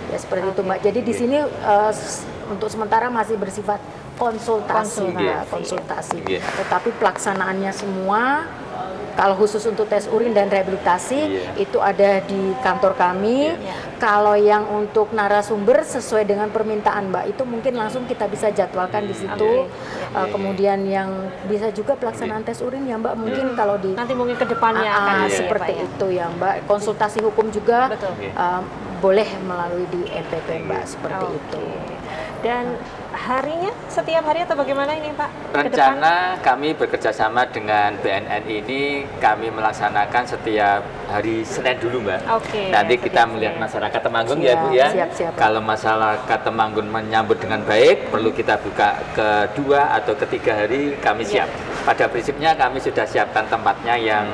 Ya seperti itu Mbak. Jadi di sini untuk sementara masih bersifat konsultasi Mbak, konsultasi. Tetapi pelaksanaannya semua kalau khusus untuk tes urin dan rehabilitasi itu ada di kantor kami. Kalau yang untuk narasumber sesuai dengan permintaan Mbak, itu mungkin langsung kita bisa jadwalkan di situ. Kemudian yang bisa juga pelaksanaan tes urin ya Mbak, mungkin kalau di Nanti mungkin ke depannya akan seperti Pak, ya? itu ya Mbak. Konsultasi hukum juga boleh melalui di MPP Mbak, seperti itu. Dan harinya setiap hari atau bagaimana ini Pak? Rencana kami bekerja sama dengan BNN ini, kami melaksanakan setiap hari Senin dulu Mbak. Nanti kita melihat masyarakat Temanggung ya Bu ya. Kalau masyarakat Temanggung menyambut dengan baik, perlu kita buka kedua atau ketiga hari, kami siap. Pada prinsipnya kami sudah siapkan tempatnya yang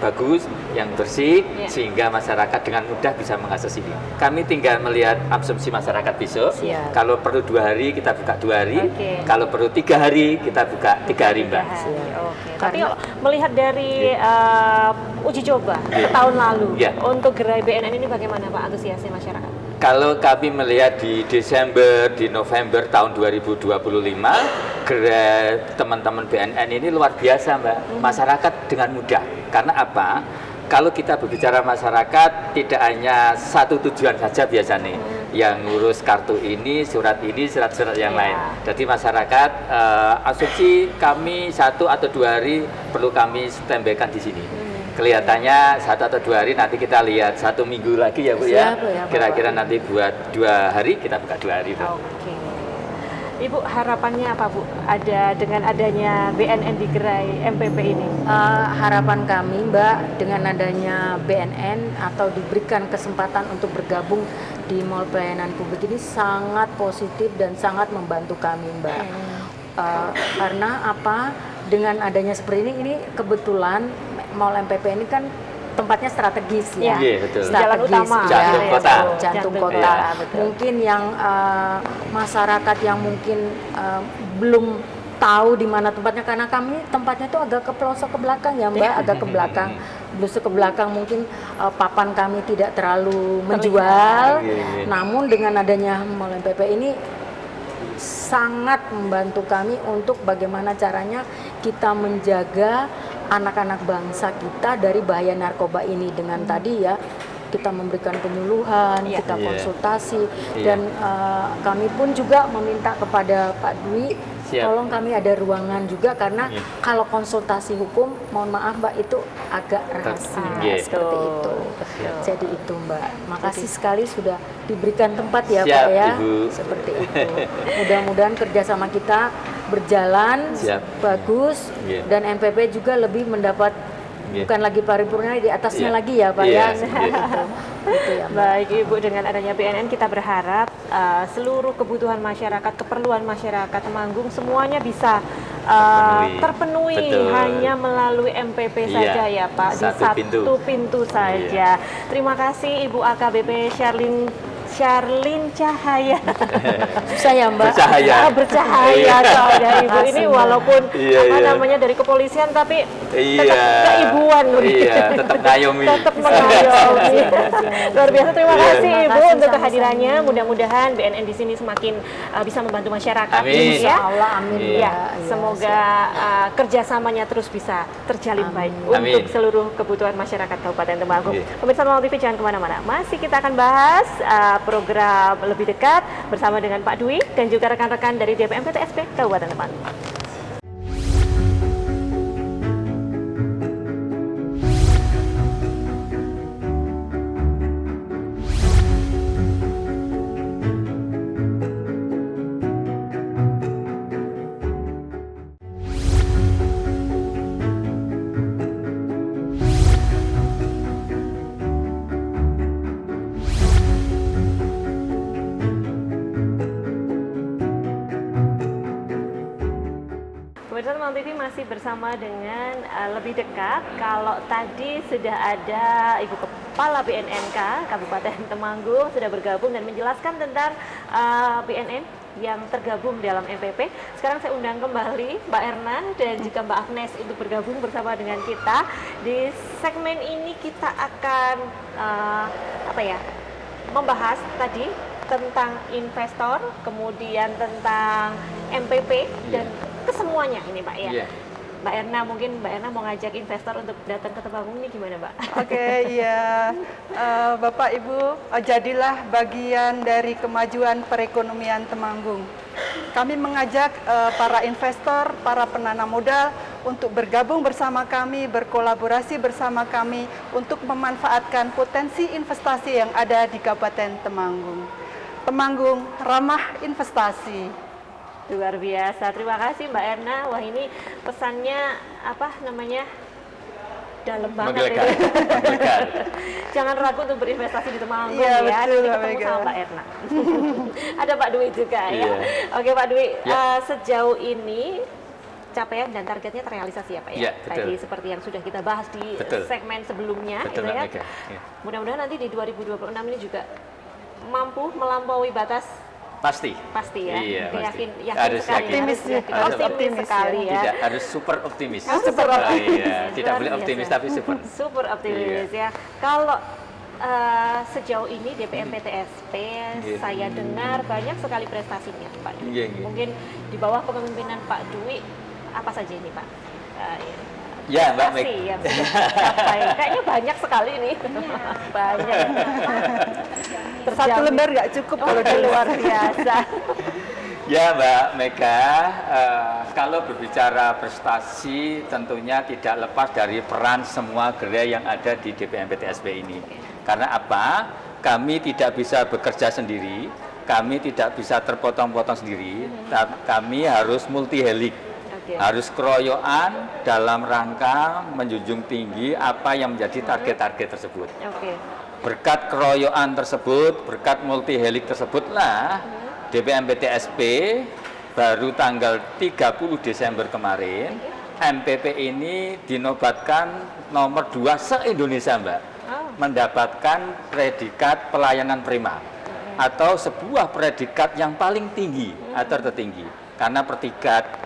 bagus, yang bersih, sehingga masyarakat dengan mudah bisa mengakses ini. Kami tinggal melihat asumsi masyarakat besok. Kalau perlu 2 hari kita buka 2 hari, kalau perlu 3 hari kita buka 3 hari Mbak. Tapi melihat dari uji coba tahun lalu untuk gerai BNN ini bagaimana Pak antusiasnya masyarakat? Kalau kami melihat di Desember, di November tahun 2025, gerai teman-teman BNN ini luar biasa Mbak. Masyarakat dengan mudah. Karena apa? Kalau kita berbicara masyarakat, tidak hanya satu tujuan saja biasanya, yang ngurus kartu ini, surat-surat yang lain. Jadi masyarakat, asumsi kami 1 atau 2 hari perlu kami standbykan di sini. kelihatannya 1 atau 2 hari, nanti kita lihat 1 minggu lagi ya Bu ya. Siap, ya, Bapak. Kira-kira nanti buat 2 hari, kita buka 2 hari. Bu. Oke. Ibu harapannya apa Bu? Ada dengan adanya BNN di gerai MPP ini? Harapan kami Mbak, dengan adanya BNN atau diberikan kesempatan untuk bergabung di Mall Pelayanan Publik ini sangat positif dan sangat membantu kami Mbak. Karena apa? Dengan adanya seperti ini kebetulan Mall MPP ini kan tempatnya strategis ya. Iya, betul. Jalan utama. Jantung Ya, kota. Jantung Jantung kota. kota, betul. Mungkin yang masyarakat yang mungkin belum tahu di mana tempatnya, karena kami tempatnya itu agak ke pelosok ke belakang ya Mbak, agak ke belakang. Blusuk ke belakang, mungkin papan kami tidak terlalu menjual. Iya. Namun dengan adanya Mall MPP ini sangat membantu kami untuk bagaimana caranya kita menjaga anak-anak bangsa kita dari bahaya narkoba ini, dengan tadi ya kita memberikan penyuluhan, Iya. kita Iya. konsultasi, Iya. dan kami pun juga meminta kepada Pak Dwi, Siap. tolong kami ada ruangan juga, karena Iya. kalau konsultasi hukum, mohon maaf Mbak, itu agak rahasia Iya. seperti itu. Betul. Jadi itu Mbak, makasih sekali sudah diberikan tempat ya Siap, Pak ya, Ibu. seperti itu. Mudah-mudahan kerjasama kita berjalan Siap. bagus, Iya. dan MPP juga lebih mendapat Iya. bukan lagi paripurna, di atasnya Iya. lagi ya Pak Iya, ya. iya. Gitu ya Mbak. Baik Ibu, dengan adanya BNN kita berharap seluruh kebutuhan masyarakat, keperluan masyarakat Temanggung semuanya bisa terpenuhi Betul. hanya melalui MPP Iya. saja ya Pak, di Satu pintu. satu pintu saja. Terima kasih Ibu AKBP Sharlin Cahaya. Susah ya Mbak. Bercahaya. Bercahaya Iya. soalnya Ibu Makasih, ini Mbak. walaupun Iya, apa iya. namanya dari kepolisian tapi Iya. tetap keibuan Iya, tetap ngayomi. tetap mengayomi. Luar biasa, terima Iya. kasih Terima Ibu kasih, untuk sama-sama. kehadirannya. Mudah-mudahan BNN di sini semakin bisa membantu masyarakat. Amin. Ya. Allah, amin Iya. Ya, Mbak. semoga kerjasamanya terus bisa terjalin baik Amin. untuk seluruh kebutuhan masyarakat Kabupaten Temanggung. Iya. Pemirsa Temanggung TV jangan kemana-mana. Masih kita akan bahas program lebih dekat bersama dengan Pak Dwi dan juga rekan-rekan dari DPM PTSP Kabupaten Temanggung. Pemirsa Temanggung TV masih bersama dengan lebih dekat. Kalau tadi sudah ada Ibu Kepala BNNK Kabupaten Temanggung sudah bergabung dan menjelaskan tentang BNN yang tergabung dalam MPP. Sekarang saya undang kembali Mbak Erna dan juga Mbak Agnes untuk bergabung bersama dengan kita. Di segmen ini kita akan membahas tadi tentang investor, kemudian tentang MPP dan kesemuanya ini Pak ya. Iya. Mbak Erna, mungkin Mbak Erna mau ngajak investor untuk datang ke Temanggung ini gimana Mbak? Oke, iya. Bapak Ibu, jadilah bagian dari kemajuan perekonomian Temanggung. Kami mengajak para investor, para penanam modal untuk bergabung bersama kami, berkolaborasi bersama kami untuk memanfaatkan potensi investasi yang ada di Kabupaten Temanggung. Temanggung ramah investasi. Luar biasa, terima kasih Mbak Erna. Wah ini pesannya dalam banget Menggelegar. ini. Menggelegar. Jangan ragu untuk berinvestasi di Temanggung Iya, ya. betul, Nanti Mbak ketemu Mega. sama Mbak Erna. Ada Pak Dwi juga ya. Iya. Oke Pak Dwi, Ya. sejauh ini capaian dan targetnya terrealisasi ya Pak ya? Iya, betul. Tadi seperti yang sudah kita bahas di Betul. segmen sebelumnya. Betul, gitu ya. Mbak Mega. Iya. Mudah-mudahan nanti di 2026 ini juga mampu melampaui batas Pasti. ya. Iya, yakin pasti. sekali Optimis ya. harus Harus optimis optimis sekali ya. Tidak harus super optimis. Super optimis. Iya, tidak Luar boleh optimis biasa. tapi super. Super optimis ya. Kalau sejauh ini DPM PTSP saya dengar banyak sekali prestasinya Pak Dwi. Iya, iya. Mungkin di bawah kepemimpinan Pak Dwi apa saja ini Pak? Ya, Mbak Meg. Prestasi yang sudah dicapai. Kayaknya banyak sekali nih. Banyak. Satu lembar nggak cukup kalau di luar. luar biasa. Ya Mbak Mega, kalau berbicara prestasi tentunya tidak lepas dari peran semua gerai yang ada di DPMPTSP ini. Karena apa? Kami tidak bisa bekerja sendiri, kami tidak bisa terpotong-potong sendiri, kami harus multi helik, harus keroyokan dalam rangka menjunjung tinggi apa yang menjadi target-target tersebut. Berkat keroyokan tersebut, berkat multi helik tersebutlah DPMPTSP baru tanggal 30 Desember kemarin MPP ini dinobatkan nomor 2 se-Indonesia Mbak, mendapatkan predikat pelayanan prima atau sebuah predikat yang paling tinggi atau tertinggi, karena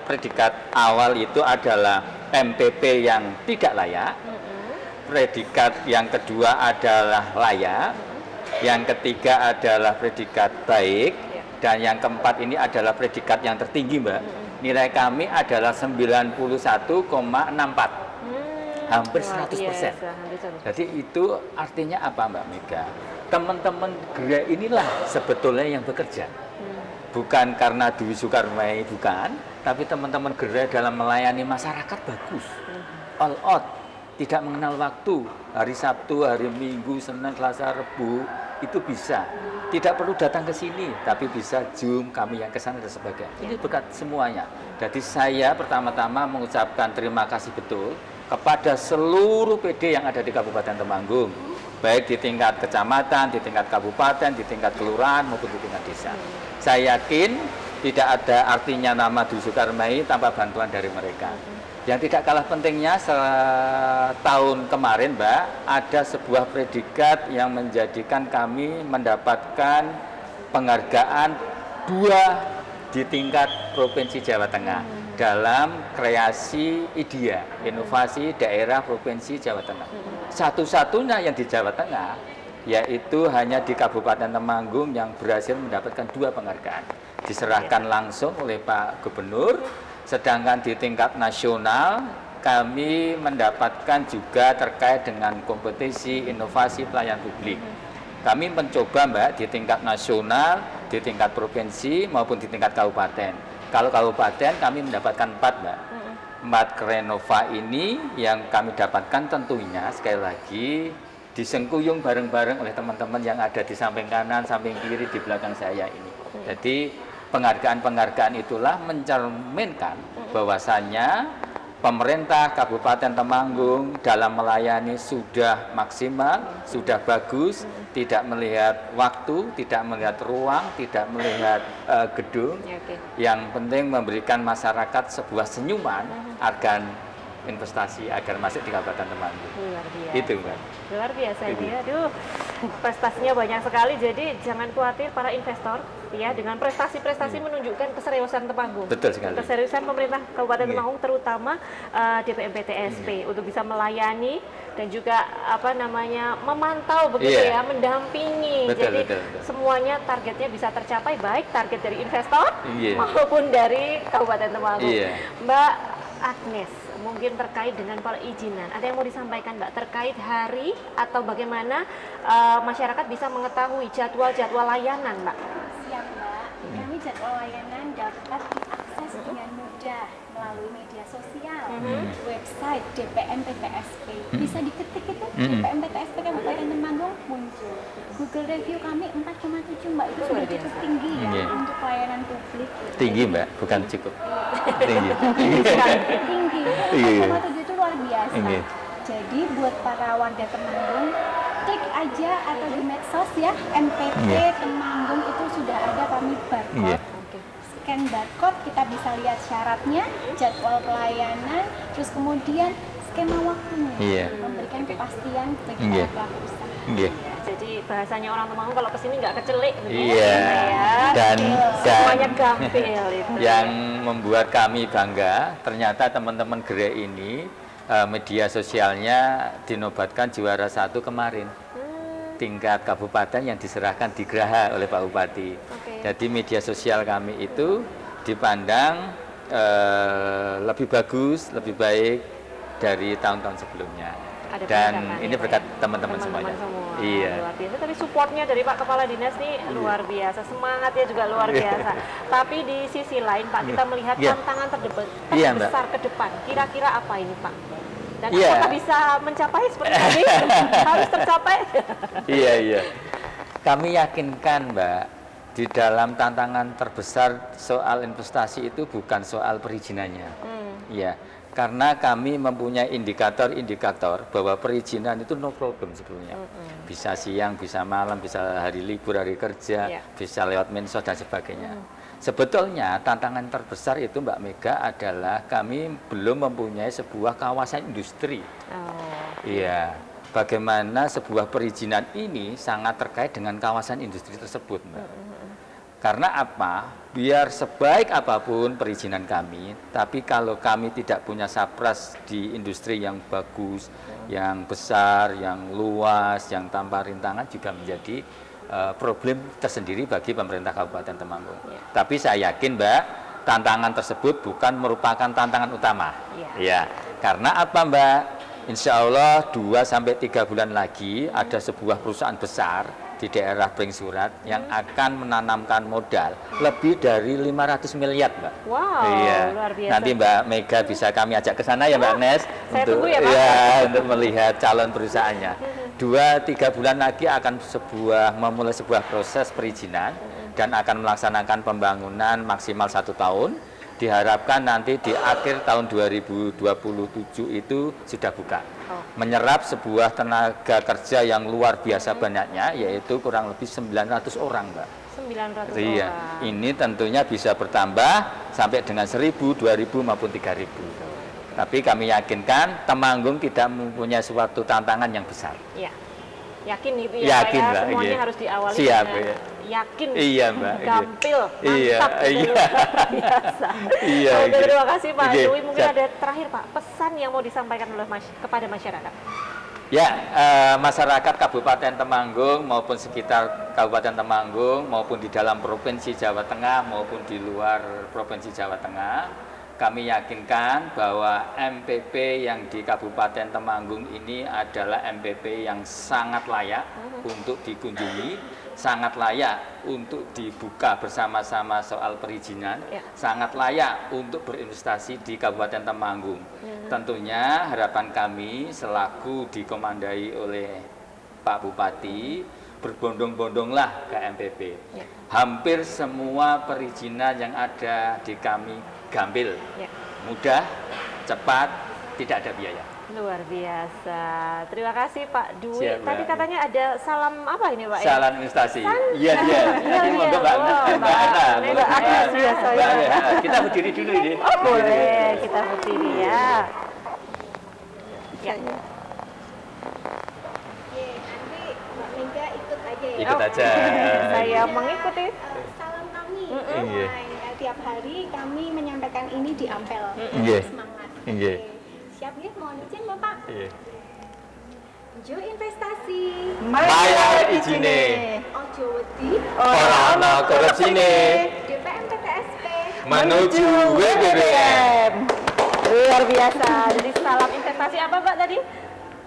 predikat awal itu adalah MPP yang tidak layak, predikat yang kedua adalah layak, yang ketiga adalah predikat baik, dan yang keempat ini adalah predikat yang tertinggi Mbak. Nilai kami adalah 91,64, hampir 100%. Jadi itu artinya apa Mbak Mega? Teman-teman gerai inilah sebetulnya yang bekerja. Bukan karena Dwi Sukarmai, bukan, tapi teman-teman gerai dalam melayani masyarakat bagus. All out, tidak mengenal waktu. Hari Sabtu, hari Minggu, Senin, Selasa, Rabu itu bisa. Tidak perlu datang ke sini, tapi bisa Zoom, kami yang ke sana dan sebagainya. Ini berkat semuanya. Jadi saya pertama-tama mengucapkan terima kasih betul kepada seluruh PD yang ada di Kabupaten Temanggung, baik di tingkat kecamatan, di tingkat kabupaten, di tingkat kelurahan maupun di tingkat desa. Saya yakin tidak ada artinya nama Dwi Sukarmai tanpa bantuan dari mereka. Yang tidak kalah pentingnya, setahun kemarin Mbak, ada sebuah predikat yang menjadikan kami mendapatkan penghargaan 2 di tingkat Provinsi Jawa Tengah dalam kreasi IDEA, Inovasi Daerah Provinsi Jawa Tengah. Satu-satunya yang di Jawa Tengah, yaitu hanya di Kabupaten Temanggung yang berhasil mendapatkan 2 penghargaan. Diserahkan langsung oleh Pak Gubernur. Sedangkan di tingkat nasional kami mendapatkan juga terkait dengan kompetisi inovasi pelayanan publik. Kami mencoba Mbak di tingkat nasional, di tingkat provinsi maupun di tingkat kabupaten. Kalau kabupaten kami mendapatkan 4 Mbak. 4 Krenova ini yang kami dapatkan tentunya sekali lagi disengkuyung bareng-bareng oleh teman-teman yang ada di samping kanan, samping kiri, di belakang saya ini. Jadi penghargaan-penghargaan itulah mencerminkan bahwasannya pemerintah Kabupaten Temanggung dalam melayani sudah maksimal, sudah bagus, tidak melihat waktu, tidak melihat ruang, tidak melihat gedung. Yang penting memberikan masyarakat sebuah senyuman agar investasi agar masuk di Kabupaten Temanggung. Luar biasa. Itu Mbak. Luar biasa ini. Aduh, prestasinya banyak sekali. Jadi jangan khawatir para investor ya, dengan prestasi-prestasi menunjukkan keseriusan Temanggung. Betul sekali. Keseriusan pemerintah Kabupaten Temanggung terutama DPMPTSP untuk bisa melayani dan juga memantau begitu ya, mendampingi. Betul, Jadi betul. semuanya targetnya bisa tercapai, baik target dari investor maupun dari Kabupaten Temanggung. Mbak Agnes, mungkin terkait dengan perizinan, ada yang mau disampaikan Mbak terkait hari atau bagaimana masyarakat bisa mengetahui jadwal-jadwal layanan Mbak? Siap Mbak, kami jadwal layanan dapat diakses dengan mudah melalui media sosial, website DPMPTSP, bisa diketik itu DPMPTSP Kabupaten Temanggung muncul. Google review kami 4,7 Mbak, itu sudah cukup tinggi ya untuk pelayanan publik. Tinggi Mbak, bukan cukup. Tinggi. Tinggi. 4,7 itu luar biasa. Jadi buat para warga Temanggung, klik aja atau di medsos ya, MPP Temanggung itu sudah ada kami barcode. Scan barcode, kita bisa lihat syaratnya, jadwal pelayanan, terus kemudian skema waktunya, memberikan kepastian bagi para pelaku usaha. Jadi bahasanya orang Temanggung kalau kesini nggak kecelik, Dan semuanya gampil itu. Yang membuat kami bangga, ternyata teman-teman gerai ini media sosialnya dinobatkan juara 1 kemarin. Tingkat kabupaten yang diserahkan di Graha oleh Pak Bupati. Jadi media sosial kami itu dipandang lebih bagus, lebih baik dari tahun-tahun sebelumnya. Dan ini berkat teman-teman semuanya. Iya. Luar biasa. Tapi supportnya dari Pak Kepala Dinas nih luar biasa, semangatnya juga luar biasa. Tapi di sisi lain Pak, kita melihat Iya. tantangan Iya, Mbak. terbesar ke depan. Kira-kira apa ini Pak? Dan Iya. apakah bisa mencapai seperti tadi? Harus tercapai? Iya. Kami yakinkan, Mbak, di dalam tantangan terbesar soal investasi itu bukan soal perizinannya. Iya, karena kami mempunyai indikator-indikator bahwa perizinan itu no problem sebetulnya. Bisa siang, bisa malam, bisa hari libur, hari kerja, Iya. bisa lewat mensos dan sebagainya. Sebetulnya tantangan terbesar itu Mbak Mega adalah kami belum mempunyai sebuah kawasan industri. Oh. Iya, bagaimana sebuah perizinan ini sangat terkait dengan kawasan industri tersebut, Mbak. Karena apa? Biar sebaik apapun perizinan kami, tapi kalau kami tidak punya sapras di industri yang bagus, yang besar, yang luas, yang tanpa rintangan juga menjadi problem tersendiri bagi pemerintah Kabupaten Temanggung. Tapi saya yakin, Mbak, tantangan tersebut bukan merupakan tantangan utama. Ya, karena apa, Mbak? Insya Allah 2-3 bulan lagi ada sebuah perusahaan besar di daerah Pringsurat yang akan menanamkan modal lebih dari 500 miliar, Mbak. Wow, Iya. luar biasa. Nanti Mbak Mega bisa kami ajak ke sana ya, Mbak Agnes, saya tunggu ya, Pak. untuk melihat calon perusahaannya. 2-3 bulan lagi akan memulai sebuah proses perizinan dan akan melaksanakan pembangunan maksimal 1 tahun. Diharapkan nanti di akhir tahun 2027 itu sudah buka. Menyerap sebuah tenaga kerja yang luar biasa banyaknya, yaitu kurang lebih 900 orang, Mbak. 900 Iya, orang. ini tentunya bisa bertambah sampai dengan 1.000, 2.000 maupun 3.000. Tapi kami yakinkan Temanggung tidak mempunyai suatu tantangan yang besar. Iya. Yakin itu ya, Yakin, Pak, ya? Mbak, Semuanya iya. harus diawali Siap, dengan iya. yakin, Iya, Mbak, iya. gampil, Iya, mantap, gitu, iya. luar biasa. Iya, Oke, iya. terima kasih Pak Oke, Dwi. Mungkin siap. ada terakhir Pak, pesan yang mau disampaikan oleh kepada masyarakat. Ya, masyarakat Kabupaten Temanggung maupun sekitar Kabupaten Temanggung maupun di dalam Provinsi Jawa Tengah maupun di luar Provinsi Jawa Tengah, kami yakinkan bahwa MPP yang di Kabupaten Temanggung ini adalah MPP yang sangat layak untuk dikunjungi, sangat layak untuk dibuka bersama-sama soal perizinan, sangat layak untuk berinvestasi di Kabupaten Temanggung. Tentunya harapan kami selaku dikomandai oleh Pak Bupati, berbondong-bondonglah ke MPP. Hampir semua perizinan yang ada di kami gampil, mudah, cepat, tidak ada biaya. Luar biasa. Terima kasih Pak Dwi. Siap, Mbak. Tadi katanya ada salam apa ini Pak? Salam investasi. Iya. Ini monggo Mbak Ana. Oh, Mbak Ana. Ini Mbak Agnes biasa Mbak ya. Ana. Kita berdiri dulu ini. Oh boleh, kita berdiri ya. Ya. Oke, nanti Mbak Mega ikut aja ya. Ikut aja. Saya mengikuti. Salam kami Iya. online. Tiap hari kami menyampaikan ini di Ampel. Iya. Semangat. Iya. Oke. Siap ya, mohon izin Bapak. Iya. Jo investasi. Bayar izine. Ojo wedi. Ora ana korupsine. DPM PTSP. Menuju WBBM. Luar biasa. Jadi salam investasi apa Pak tadi?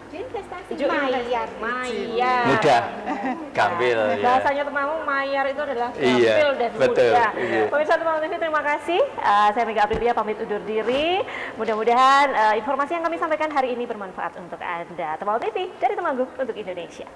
Jo investasi. Jo Mayar. Mayar. Mudah. Gampil ya. Bahasanya Temanggung, mayar itu adalah Iya, gampil dan betul, mudah. iya. Pemirsa Temanggung TV, terima kasih. Saya Mega Aprilia pamit undur diri. Mudah-mudahan informasi yang kami sampaikan hari ini bermanfaat untuk Anda. Temanggung TV dari Temanggung untuk Indonesia.